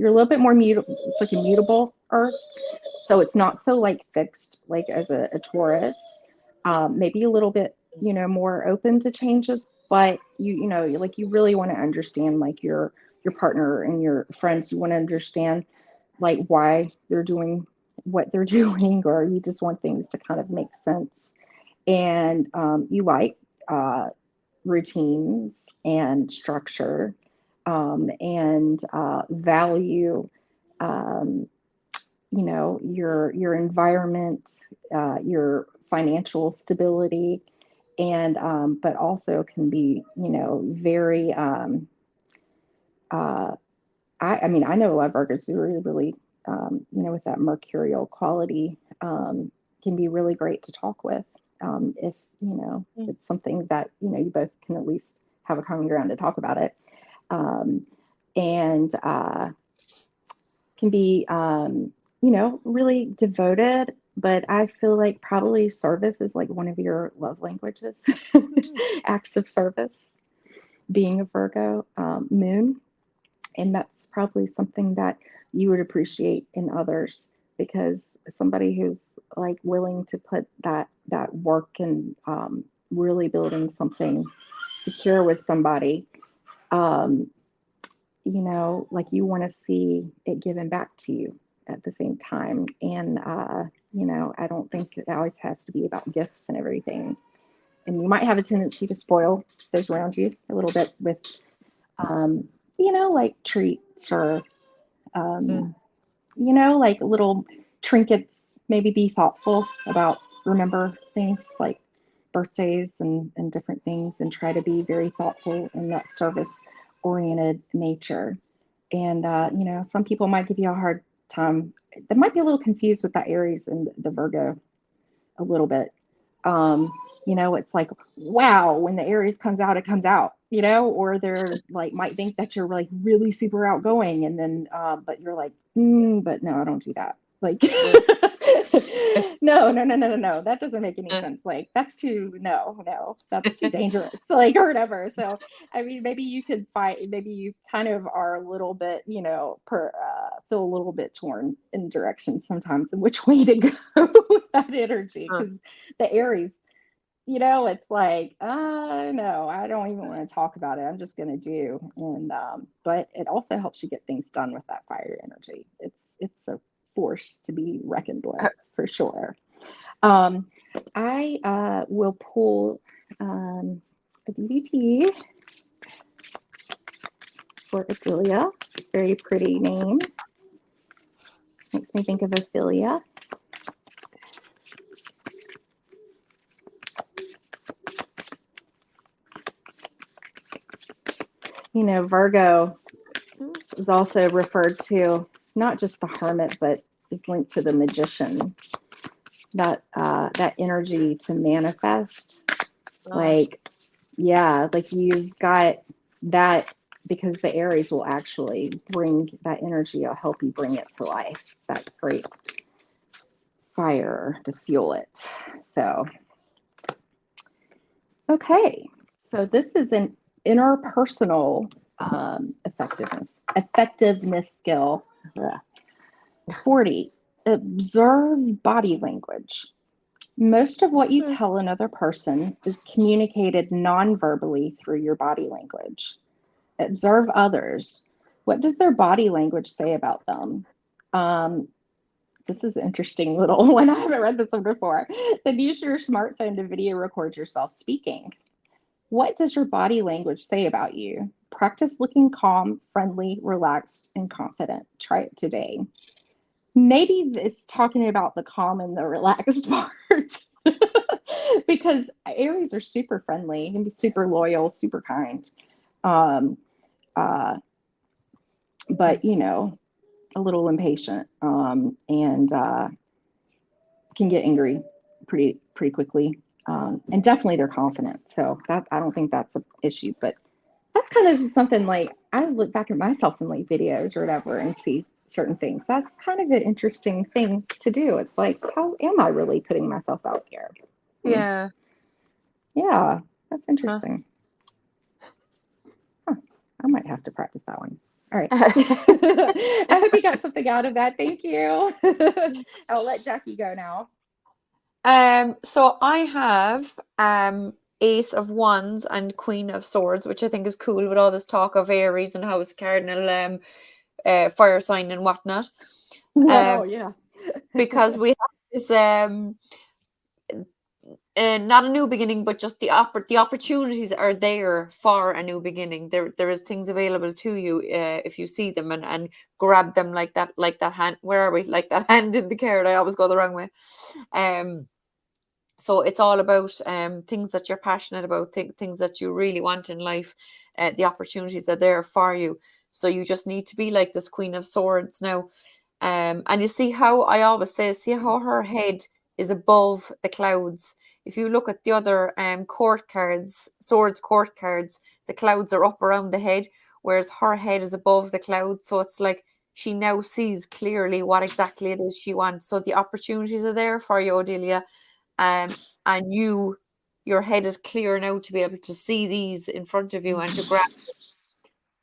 a little bit more mutable. It's like a mutable earth, so it's not so like fixed like as a Taurus. Maybe a little bit, more open to changes, but like, you really want to understand like your partner and your friends. You want to understand like why they're doing what they're doing, or you just want things to kind of make sense. And you like routines and structure, and value, um, your environment, your financial stability, and but also can be, very uh, I mean, I know a lot of Virgos who are really, with that mercurial quality, can be really great to talk with, if, it's something that, you both can at least have a common ground to talk about it. Um, and can be, really devoted. But I feel like probably service is like one of your love languages, acts of service, being a Virgo moon. And that's probably something that you would appreciate in others, because somebody who's like willing to put that work and, really building something secure with somebody, um, like you want to see it given back to you at the same time. And I don't think it always has to be about gifts and everything. And you might have a tendency to spoil those around you a little bit with, um, like treats, or like little trinkets. Maybe be thoughtful about, remember things like birthdays and different things, and try to be very thoughtful in that service oriented nature. And, some people might give you a hard time. They might be a little confused with that Aries and the Virgo a little bit. It's like, wow, when the Aries comes out, it comes out, or they're like, might think that you're like really super outgoing. And then, but you're like, but no, I don't do that. Like, no. That doesn't make any sense. Like, that's too, no, that's too dangerous. Like, or whatever. So, I mean, maybe you could find, maybe you kind of are a little bit, feel a little bit torn in direction sometimes in which way to go with that energy. Because the Aries, it's like, no, I don't even want to talk about it. I'm just going to do. And, but it also helps you get things done with that fire energy. It's a force to be reckoned with, for sure. I will pull a DVT for Ophelia. Very pretty name. Makes me think of Ophelia. Virgo is also referred to, not just the hermit, but is linked to the magician. That energy to manifest, like you've got that, because the Aries will actually bring that energy. I'll help you bring it to life. That great fire to fuel it. So, okay. So this is an interpersonal effectiveness skill. 40. Observe body language. Most of what you tell another person is communicated non-verbally through your body language. Observe others. What does their body language say about them? This is an interesting little one. I haven't read this one before. Then use your smartphone to video record yourself speaking. What does your body language say about you? Practice looking calm, friendly, relaxed, and confident. Try it today. Maybe it's talking about the calm and the relaxed part. Because Aries are super friendly, can be super loyal, super kind. But a little impatient, and can get angry pretty quickly. And definitely they're confident. So that, I don't think that's an issue, but that's kind of something like, I look back at myself in like videos or whatever and see certain things. That's kind of an interesting thing to do. It's like, how am I really putting myself out here? Yeah. Yeah, that's interesting. Huh. I might have to practice that one. All right. I hope you got something out of that. Thank you. I'll let Jackie go now. So I have Ace of Wands and Queen of Swords, which I think is cool with all this talk of Aries and how it's cardinal fire sign and whatnot. Oh, yeah. because we have this not a new beginning, but just the opportunities are there for a new beginning. There is things available to you if you see them and grab them like that hand. Where are we? Like that hand in the carrot. I always go the wrong way. Um, so it's all about things that you're passionate about, things that you really want in life. The opportunities are there for you. So you just need to be like this Queen of Swords now. And you see how I always say, see how her head is above the clouds. If you look at the other court cards, swords court cards, the clouds are up around the head, whereas her head is above the clouds. So it's like she now sees clearly what exactly it is she wants. So the opportunities are there for you, Odelia. And your head is clear now to be able to see these in front of you and to grab.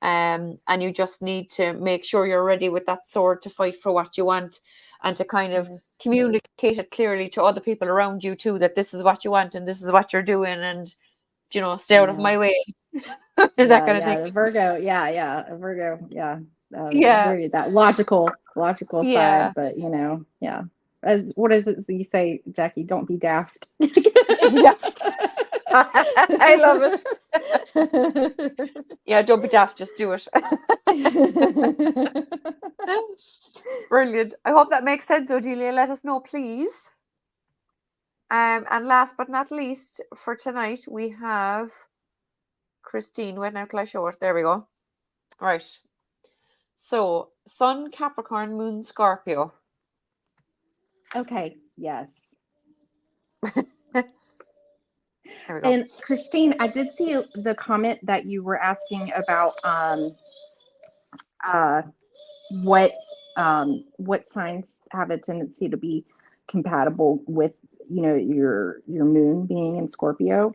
And you just need to make sure you're ready with that sword to fight for what you want and to kind of communicate it clearly to other people around you too, that this is what you want and this is what you're doing, and stay out of Yeah. my way. That Yeah, kind of thing. yeah, the Virgo, yeah, a Virgo, yeah, Yeah, very that logical yeah. side, but yeah. As what is it you say, Jackie? Don't be daft. Don't be daft. I love it. Yeah, don't be daft, just do it. Brilliant. I hope that makes sense, Odelia. Let us know, please. And last but not least, for tonight, we have Christine. Wait, now till I show it. There we go. Right. So, Sun, Capricorn, Moon, Scorpio. Okay, yes. There we go. And Christine, I did see the comment that you were asking about uh, what signs have a tendency to be compatible with your moon being in Scorpio.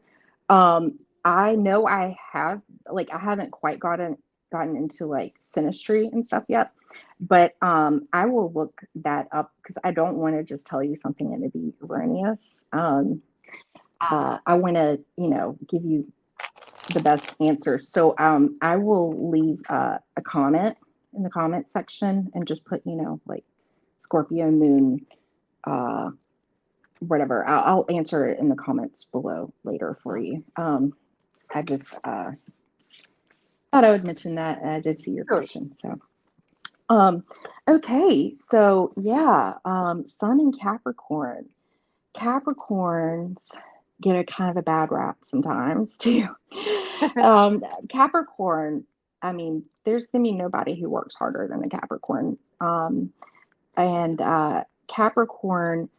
I know I have I haven't quite gotten into like synastry and stuff yet, but I will look that up because I don't want to just tell you something and it be erroneous. I want to give you the best answer. So I will leave a comment in the comment section and just put, like Scorpio moon, whatever. I'll answer it in the comments below later for you. I just thought I would mention that. I did see your Cool. question. So, okay. So yeah, Sun in Capricorn. Capricorns get a kind of a bad rap sometimes too. Capricorn, I mean, there's gonna be nobody who works harder than a Capricorn. And Capricorn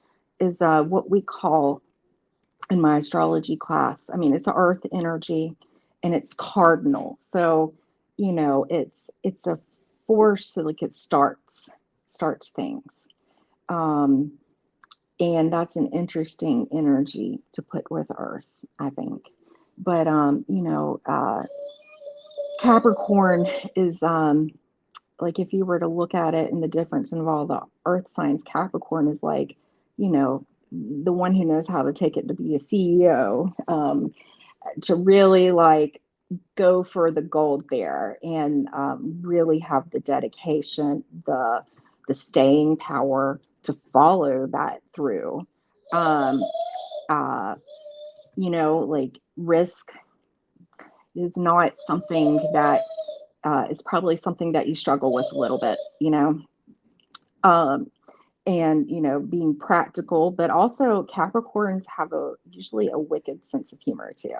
is what we call in my astrology class. I mean, it's an earth energy and it's cardinal. So, it's a force, like it starts things. Um, and that's an interesting energy to put with earth, I think. But Capricorn is like if you were to look at it and the difference in all the earth signs, Capricorn is like, the one who knows how to take it to be a CEO, to really like go for the gold there and really have the dedication, the staying power to follow that through. Um, uh, like risk is not something that is probably something that you struggle with a little bit, um, and being practical, but also Capricorns have usually a wicked sense of humor too.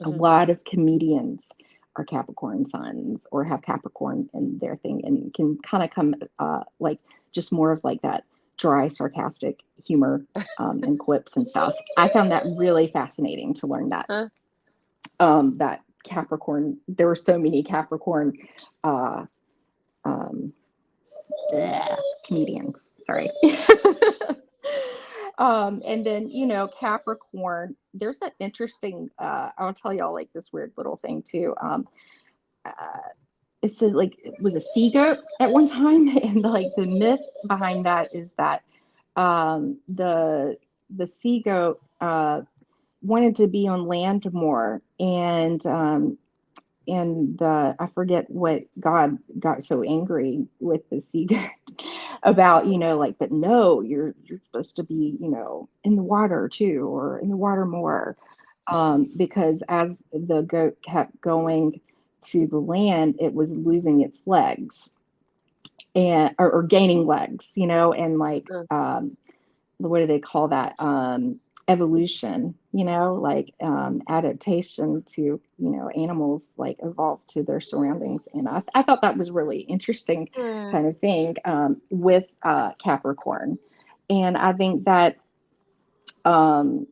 A lot of comedians are Capricorn suns or have Capricorn in their thing and can kind of come like just more of like that dry, sarcastic humor and quips and stuff. I found that really fascinating to learn that. That Capricorn, there were so many Capricorn uh, um, comedians. Sorry. And then, Capricorn, there's an interesting, I'll tell y'all like this weird little thing too. Uh, it was a sea goat at one time. And like the myth behind that is that the sea goat wanted to be on land more. And I forget what God got so angry with the sea goat. about, like, but no, you're supposed to be, in the water too, or in the water more. Because as the goat kept going to the land, it was losing its legs and or gaining legs, and like what do they call that? Evolution, like adaptation to, animals like evolve to their surroundings. And I thought that was really interesting kind of thing with Capricorn. And I think that, um,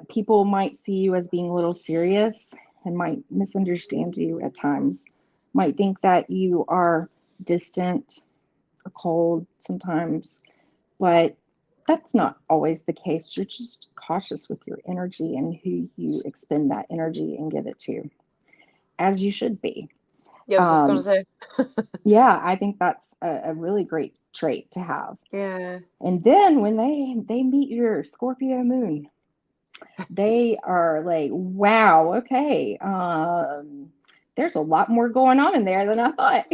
people might see you as being a little serious and might misunderstand you at times, might think that you are distant or cold sometimes, but that's not always the case. You're just cautious with your energy and who you expend that energy and give it to, as you should be. Yeah, I was just gonna say. Yeah, I think that's a really great trait to have. Yeah. And then when they meet your Scorpio moon, they are like, wow, okay, there's a lot more going on in there than I thought.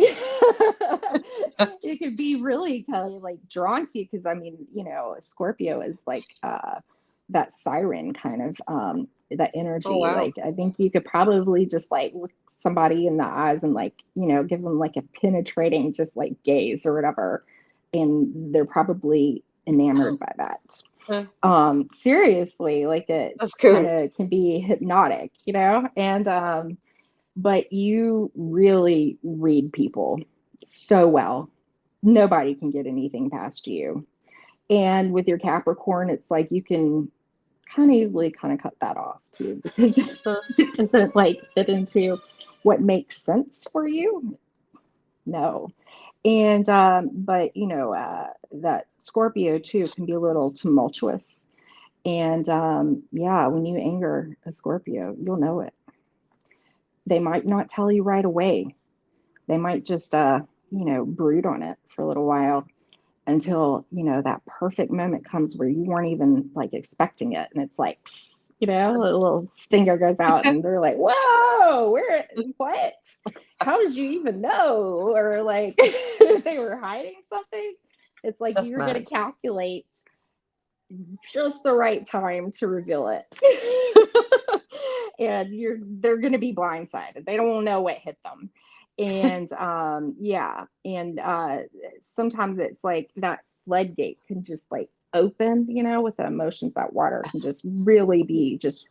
It could be really kind of like drawn to you because I mean, Scorpio is like that siren kind of that energy. Oh wow. Like I think you could probably just like look somebody in the eyes and like, give them like a penetrating just like gaze or whatever, and they're probably enamored by that. Seriously, like it That's kind cool. of can be hypnotic, and but you really read people so well. Nobody can get anything past you. And with your Capricorn, it's like you can kind of easily kind of cut that off too because it doesn't like fit into what makes sense for you. No. And but that Scorpio too can be a little tumultuous. And yeah, when you anger a Scorpio, you'll know it. They might not tell you right away. They might just brood on it for a little while until, that perfect moment comes where you weren't even like expecting it. And it's like, a little stinger goes out and they're like, whoa, what? How did you even know? Or like they were hiding something. It's like That's you're going to mad. calculate just the right time to reveal it. And they're going to be blindsided. They don't know what hit them. And yeah, and sometimes it's like that floodgate can just like open, with the emotions. That water can just really be just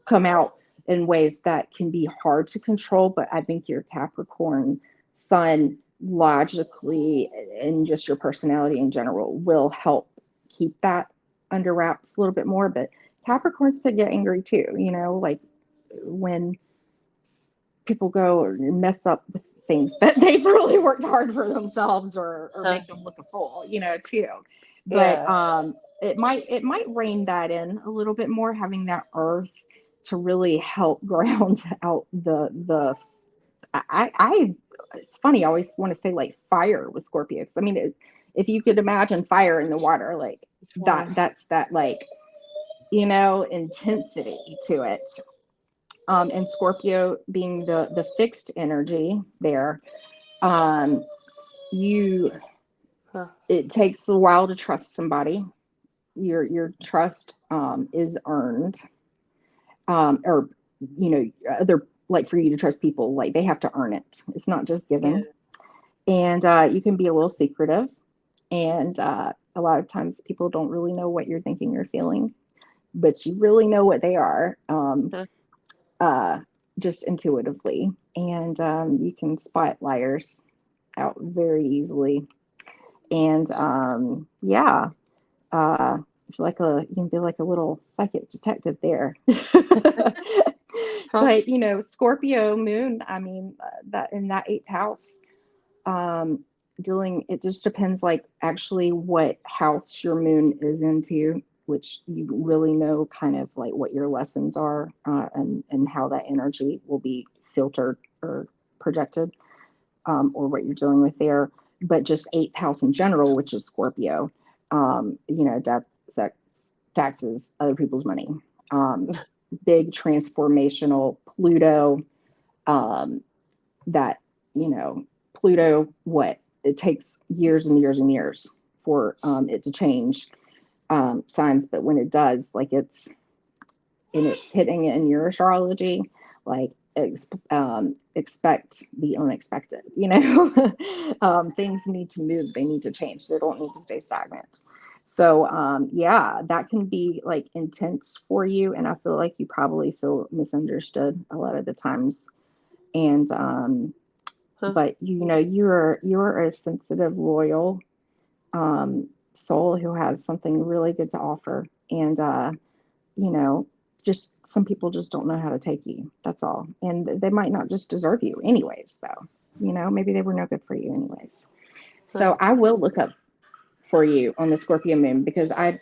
come out in ways that can be hard to control. But I think your Capricorn sun logically and just your personality in general will help keep that under wraps a little bit more. But Capricorns could get angry too, like when people go or mess up with things that they've really worked hard for themselves, or make them look a fool, too. But Yeah. it might rein that in a little bit more, having that earth to really help ground out the I it's funny, I always want to say like fire with Scorpio, because I mean if you could imagine fire in the water, like It's water. that's that like intensity to it. And Scorpio being the fixed energy there, um, you Huh. it takes a while to trust somebody. Your trust is earned, or other, like for you to trust people, like they have to earn it. It's not just Yeah. given. And you can be a little secretive, and a lot of times people don't really know what you're thinking or feeling, but you really know what they are. Huh. Uh, just intuitively, and you can spot liars out very easily. And yeah, you can be like a little psychic detective there. Huh. But Scorpio moon, I mean, that in that eighth house, um, it just depends, like actually what house your moon is into, which you really know kind of like what your lessons are, and how that energy will be filtered or projected, or what you're dealing with there. But just eighth house in general, which is Scorpio, death, sex, taxes, other people's money, um, big transformational Pluto, um, that, Pluto, what? it takes years and years and years for it to change signs. But when it does, like it's hitting in your astrology, like expect the unexpected. Things need to move, they need to change, they don't need to stay stagnant. So yeah, that can be like intense for you, and I feel like you probably feel misunderstood a lot of the times. And but you're a sensitive, loyal soul who has something really good to offer. And you know, just some people just don't know how to take you. That's all. And they might not just deserve you anyways, though. Maybe they were no good for you anyways. So I will look up for you on the Scorpio moon, because I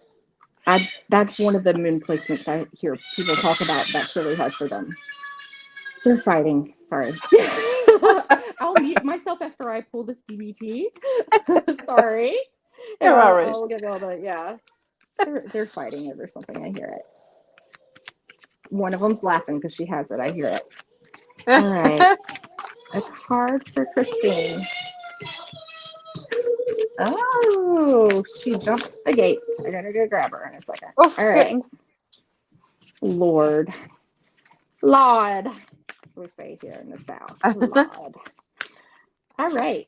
that's one of the moon placements I hear people talk about that's really hard for them. They're fighting. Sorry. I'll mute myself after I pull this DBT. Sorry. You're all right. I'll get all the, yeah. They're fighting over something. I hear it. One of them's laughing because she has it. I hear it. All right. A card for Christine. Oh, she jumped the gate. I gotta go grab her in a second. Oh, All right. Lord. We say here in the South. Lord. All right.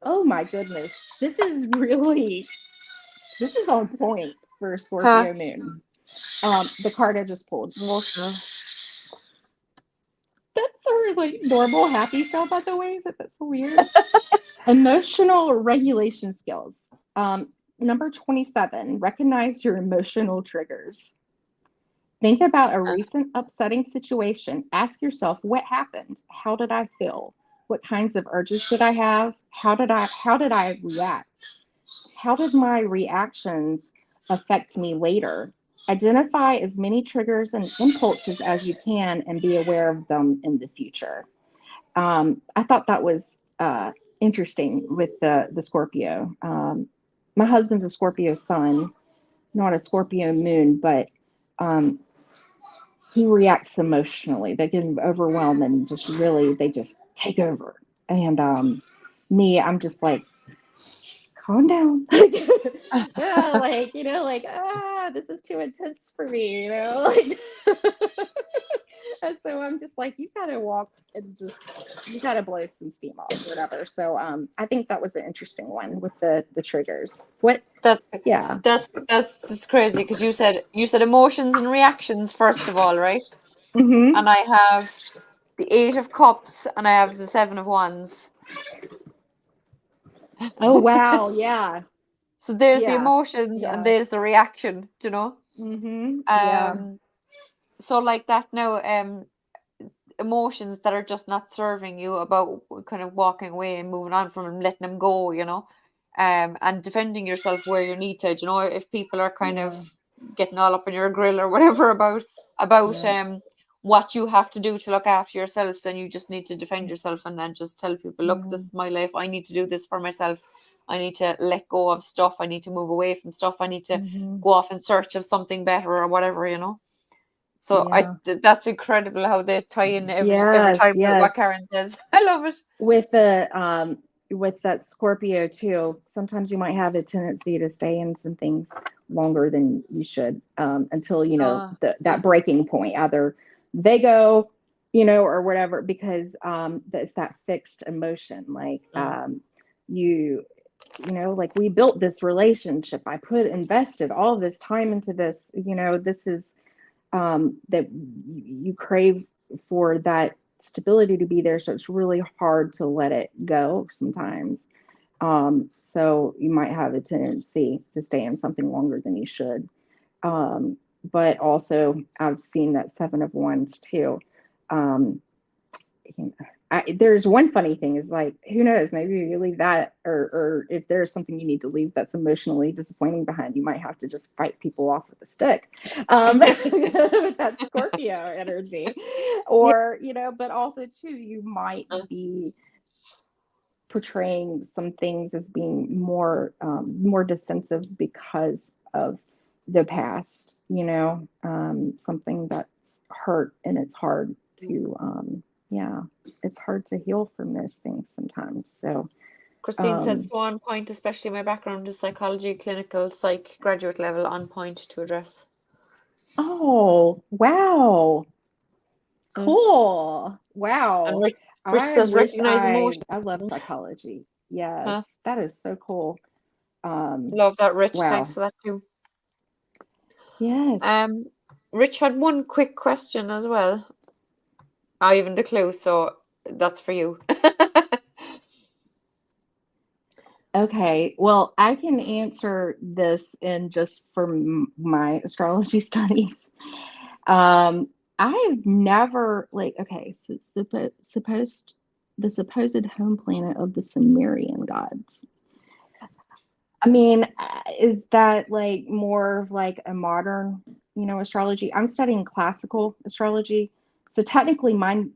Oh my goodness. This is on point for Scorpio moon. The card I just pulled. Emotional. That's our like normal happy stuff, by the way. Is that's so weird? Emotional regulation skills. Number 27, recognize your emotional triggers. Think about a recent upsetting situation. Ask yourself, what happened? How did I feel? What kinds of urges did I have? How did I react? How did my reactions affect me later? Identify as many triggers and impulses as you can and be aware of them in the future. I thought that was interesting with the Scorpio. My husband's a Scorpio sun, not a Scorpio moon, but he reacts emotionally. They get overwhelmed and they just take over. And me, I'm just like, calm down. Yeah, this is too intense for me, And so I'm just like, you gotta walk and you gotta blow some steam off, whatever. So I think that was an interesting one with the triggers. Yeah. That's just crazy, because you said emotions and reactions first of all, right? Mm-hmm. And I have the 8 of Cups and I have the 7 of Wands. Oh wow, yeah. So there's the emotions and there's the reaction, Mm-hmm. Yeah. So like that now, emotions that are just not serving you, about kind of walking away and moving on from them, letting them go, and defending yourself where you need to, if people are kind of getting all up in your grill or whatever about what you have to do to look after yourself, then you just need to defend yourself and then just tell people, look, this is my life. I need to do this for myself. I need to let go of stuff. I need to move away from stuff. I need to go off in search of something better or whatever, So that's incredible how they tie in every time what Karen says. I love it. With that Scorpio too, sometimes you might have a tendency to stay in some things longer than you should, until that breaking point. Either they go, or whatever, because it's that fixed emotion. Like like, we built this relationship. I invested all this time into this. This is that you crave for that stability to be there. So it's really hard to let it go sometimes. So you might have a tendency to stay in something longer than you should. But also I've seen that 7 of Wands too. There's one funny thing is, like, who knows, maybe you leave that, or if there's something you need to leave that's emotionally disappointing behind, you might have to just fight people off with a stick, with that Scorpio energy, or but also too, you might be portraying some things as being more defensive because of the past, something that's hurt, and it's hard to yeah, it's hard to heal from those things sometimes. So, Christine said, um, so on point, especially my background is psychology, clinical psych, graduate level, on point to address. oh, wow. Hmm. Cool. And Wow. Rich I says, wish recognize emotions. I love psychology. Huh? Yes, that is so cool. Love that, Rich. Thanks Wow. for that too. Yes. Um, Rich had one quick question as well. I even the clue, so that's for you. Okay. Well, I can answer this in just from my astrology studies. Um, I've never like okay, so it's the supposed home planet of the Sumerian gods. I mean, is that like more of like a modern, astrology? I'm studying classical astrology, so technically mine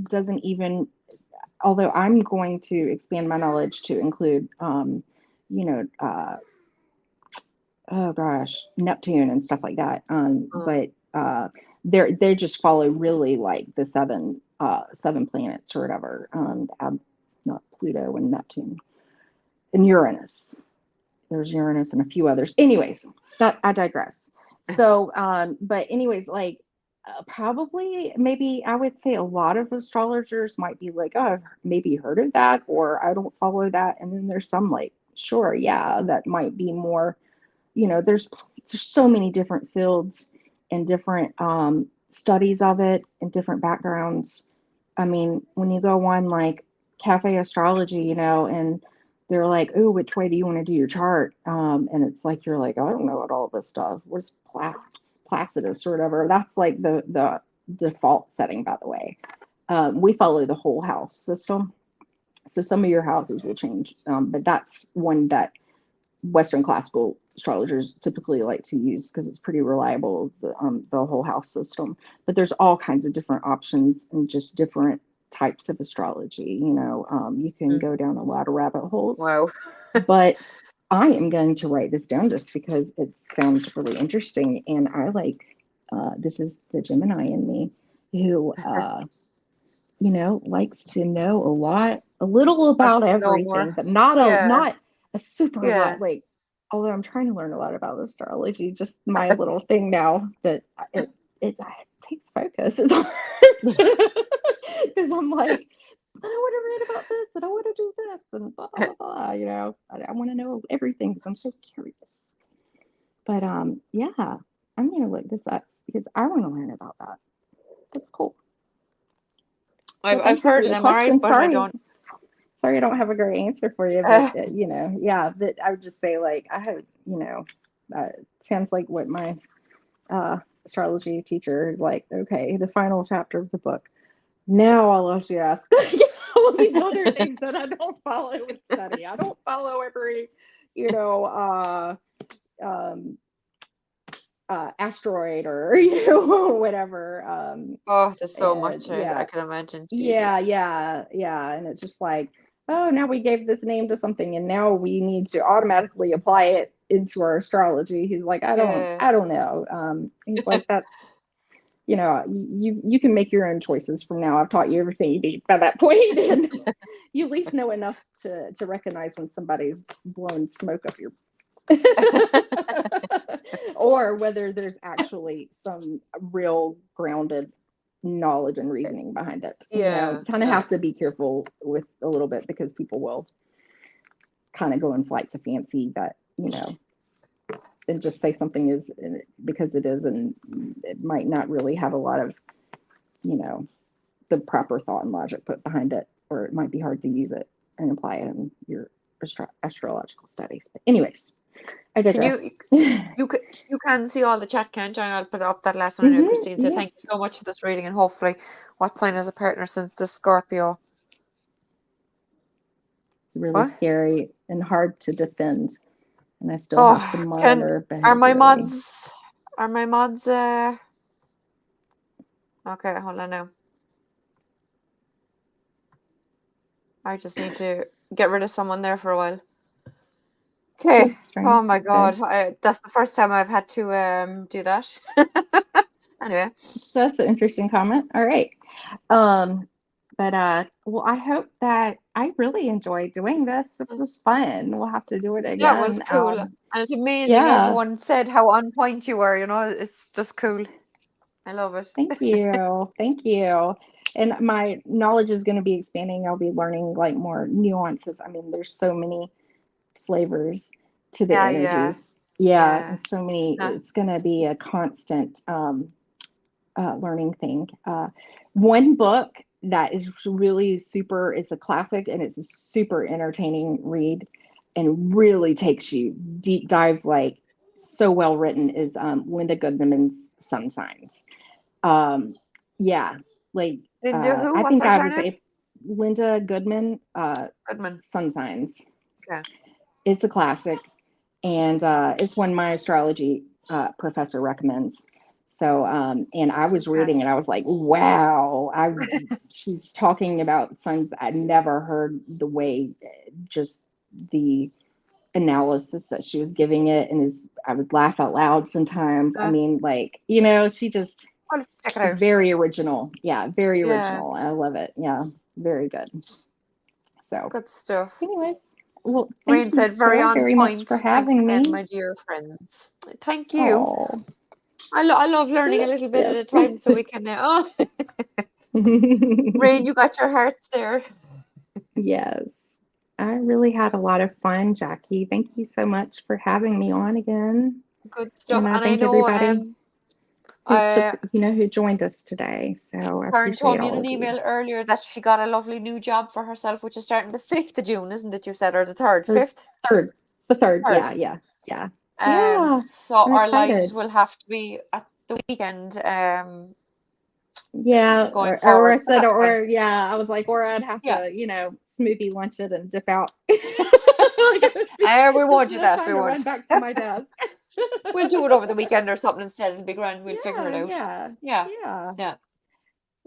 doesn't even. Although I'm going to expand my knowledge to include, you know, oh gosh, Neptune and stuff like that. Oh, But they just follow really like the seven planets or whatever. Not Pluto and Neptune and Uranus. There's Uranus and a few others. Anyways, that I digress. So, but anyways, like probably maybe I would say a lot of astrologers might be like, oh, I've maybe heard of that, or I don't follow that. And then there's some like, sure, yeah, that might be more. There's so many different fields and different studies of it and different backgrounds. I mean, when you go on like cafe astrology, and they're like, "Oh, which way do you want to do your chart?" And it's like you're like, "I don't know what all this stuff. What's Placidus or whatever?" That's like the default setting, by the way. We follow the whole house system, so some of your houses will change, but that's one that Western classical astrologers typically like to use because it's pretty reliable, the whole house system. But there's all kinds of different options and just different types of astrology. You can mm, go down a lot of rabbit holes, wow. but I am going to write this down just because it sounds really interesting. And I like, this is the Gemini in me who, likes to know a little Wants about to know more. everything, but not a super Yeah. lot. Like, although I'm trying to learn a lot about astrology, just my little thing now. But it takes focus. It's hard because I'm like, but I want to read about this, and I want to do this, and blah blah blah blah. I want to know everything because I'm so curious. But yeah, I'm gonna look this up because I want to learn about that. That's cool. Well, I've thank you for heard of your them, all right, question. but I Sorry, don't. sorry, I don't have a great answer for you, but Uh, yeah. But I would just say like I have, sounds like what my astrology teacher is like. Okay, the final chapter of the book. Now I'll let you ask all these other things that I don't follow and study. I don't follow every, you know, um, asteroid or whatever. oh, there's so And much I yeah, can imagine. yeah, Jesus. yeah, yeah. And it's just like, oh, now we gave this name to something and now we need to automatically apply it into our astrology. He's like, Yeah. I don't know. He's like that, you can make your own choices from now. I've taught you everything you need by that point, and you at least know enough to recognize when somebody's blowing smoke up your or whether there's actually some real grounded knowledge and reasoning behind it. Yeah. Kind of No. have to be careful with a little bit because people will kind of go in flights of fancy that, and just say something is because it is, and it might not really have a lot of, you know, the proper thought and logic put behind it, or it might be hard to use it and apply it in your astrological studies. But anyways, I Can you digress. you can see all the chat, can't you? I'll put up that last one anyway. Christine said, Yes, thank you so much for this reading, and hopefully, what sign is a partner since the Scorpio? it's really What? scary and hard to defend, and I still have to Oh, can monitor are my behaviorally. mods are my mods okay, hold on now. I just need to get rid of someone there for a while. Okay. Good Oh strength. my Good. God. That's the first time I've had to do that. Anyway, So that's an interesting comment. All right. Well, I hope that I really enjoyed doing this. This was fun. We'll have to do it that was again. cool. And it's amazing Yeah. everyone said how on point you were, it's just cool. I love it. Thank you. Thank you. And my knowledge is going to be expanding. I'll be learning like more nuances. I mean, there's so many flavors to the Yeah, energies. Yeah, yeah. and so many. Yeah. It's going to be a constant learning thing. One book that is really super, it's a classic and it's a super entertaining read and really takes you deep dive, like so well written, is Linda Goodman's Sun Signs. Um, yeah, like Linda who? I What's think her I was surname? Linda Goodman, Goodman. Sun Signs. Okay. It's a classic, and it's one my astrology professor recommends. So, and I was Okay. reading and I was like, wow, she's talking about signs that I'd never heard the way, just the analysis that she was giving it. And I would laugh out loud sometimes. I mean, like, she just I'll check it is out. very original. Yeah, very Yeah. original. I love it. Yeah, very good. So, Good stuff. anyways, well, Rain thank you said, very so on very much point. for Thanks having again, me. my dear friends. Thank you. Oh, I love learning a little bit at yes. a time so we can. Rain, you got your hearts there. Yes. I really had a lot of fun, Jackie. Thank you so much for having me on again. Good stuff. And I And I thank know everybody I who joined us today. So I Karen appreciate told me in all an of you. email earlier that she got a lovely new job for herself, which is starting the 5th of June, isn't it? You said, or the 3rd? Or 5th? third, the third. 3rd. Yeah, yeah, yeah. Yeah. So I'm our lives excited. will have to be at the weekend, Yeah. going Or forward. I But said, that's fine. or yeah, I was like, or I'd have Yeah. to, smoothie lunch it and dip out. Like, We just won't do enough that. time We to run won't. back to my desk. We'll do it over the weekend or something instead. It'll be grand. We'll figure it Yeah, out. yeah, Yeah. yeah. Yeah.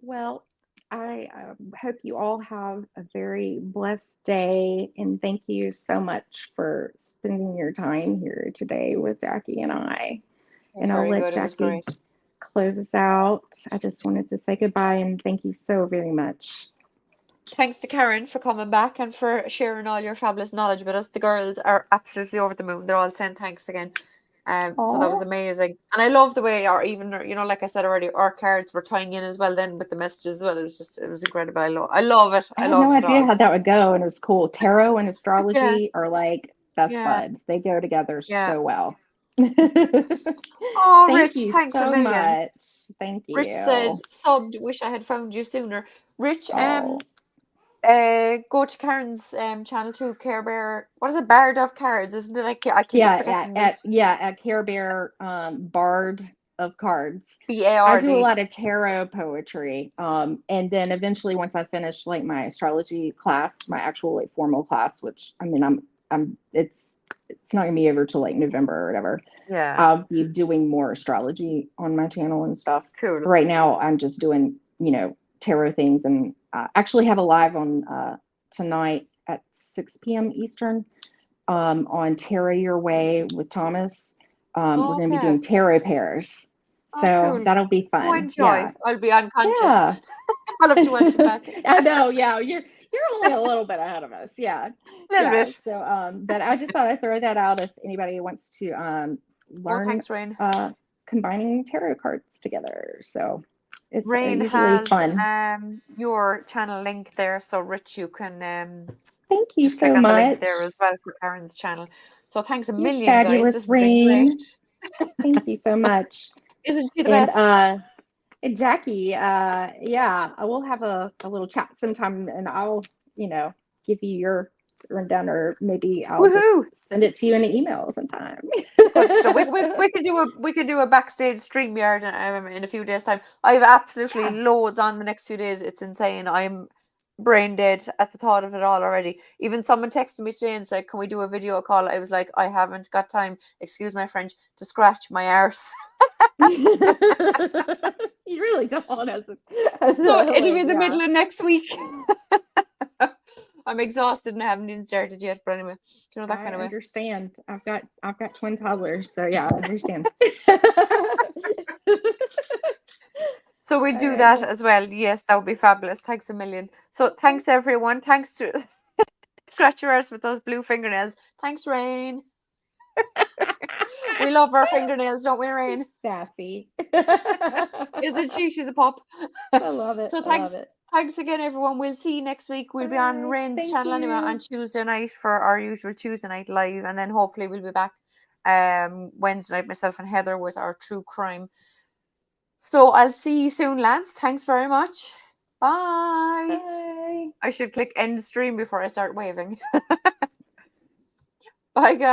Well, I hope you all have a very blessed day, and thank you so much for spending your time here today with Jackie and I. And I'll Very let good. It was Jackie great. close us out. I just wanted to say goodbye and thank you so very much. Thanks to Karen for coming back and for sharing all your fabulous knowledge with us. The girls are absolutely over the moon. They're all saying thanks again. So that was Oh, amazing. And I love the way, or even, like I said already, our cards were tying in as well then with the messages as well. It was incredible. I love it. I I had no love it idea all. how that would go, and it was cool. Tarot and Yeah. astrology are like best Yeah. buds. They go together Yeah. so well. Oh, Thank Rich, you thanks a so million. much. Thank Rich said, you. subbed, wish I had found you sooner. Rich, Oh. go to Karen's channel too, Karebear. What is it? Bard of Cards, isn't it? I keep Yeah, forgetting at Karebear, Bard of Cards. I do a BARD. lot of tarot poetry, and then eventually, once I finish like my astrology class, my actual like formal class, which I mean, it's not gonna be over till like November or whatever. Yeah, I'll be doing more astrology on my channel and stuff. cool. But right now, I'm just doing tarot things, and actually have a live on tonight at 6 p.m. Eastern on Tarot Your Way with Thomas. We're Oh, going to be okay. doing tarot pairs. Oh, So cool. that'll be Oh, fun. enjoy. Yeah. I'll be unconscious. Yeah. I'll have to watch it back. I know. Yeah. You're only a little bit ahead of us. Yeah. A little Yeah. bit. So, but I just thought I'd throw that out if anybody wants to Oh, learn thanks, Rain. combining tarot cards together. So it's Rain usually has fun. your channel link there, so Rich, you can Thank you just click so on the link there much. as well for Karen's channel. So thanks a You're million, guys. fabulous, This has been great. Rain. Thank you so much. Isn't she the And best? Jackie, yeah, I will have a little chat sometime, and I'll, give you your rundown, or maybe I'll just Woohoo! send it to you in an email sometime. Good stuff. We could do a backstage stream yard in a few days' time. I have absolutely Yeah. loads on the next few days. It's insane. I'm brain dead at the thought of it all already. Even someone texted me today and said, "Can we do a video call?" I was like, "I haven't got time. Excuse my French, to scratch my arse." You really don't want us. So it'll be the Yeah. middle of next week. I'm exhausted and I haven't even started yet. But anyway, that I kind of way. understand. I've got twin toddlers, so yeah, I understand. So we'll All do right, that well, as well. Yes, that would be fabulous. Thanks a million. So thanks everyone. Thanks to scratch your ears with those blue fingernails. Thanks, Rain. We love our fingernails, don't we, Rain? sassy. Isn't she? She's a pop. I love it. So I love thanks. it. Thanks again, everyone. We'll see you next week. We'll be on Bye. Rain's Thank channel anyway you. on Tuesday night for our usual Tuesday night live, and then hopefully we'll be back Wednesday night, myself and Heather, with our true crime. So I'll see you soon, Lance. Thanks very much. Bye. Bye. I should click end stream before I start waving. Bye, guys.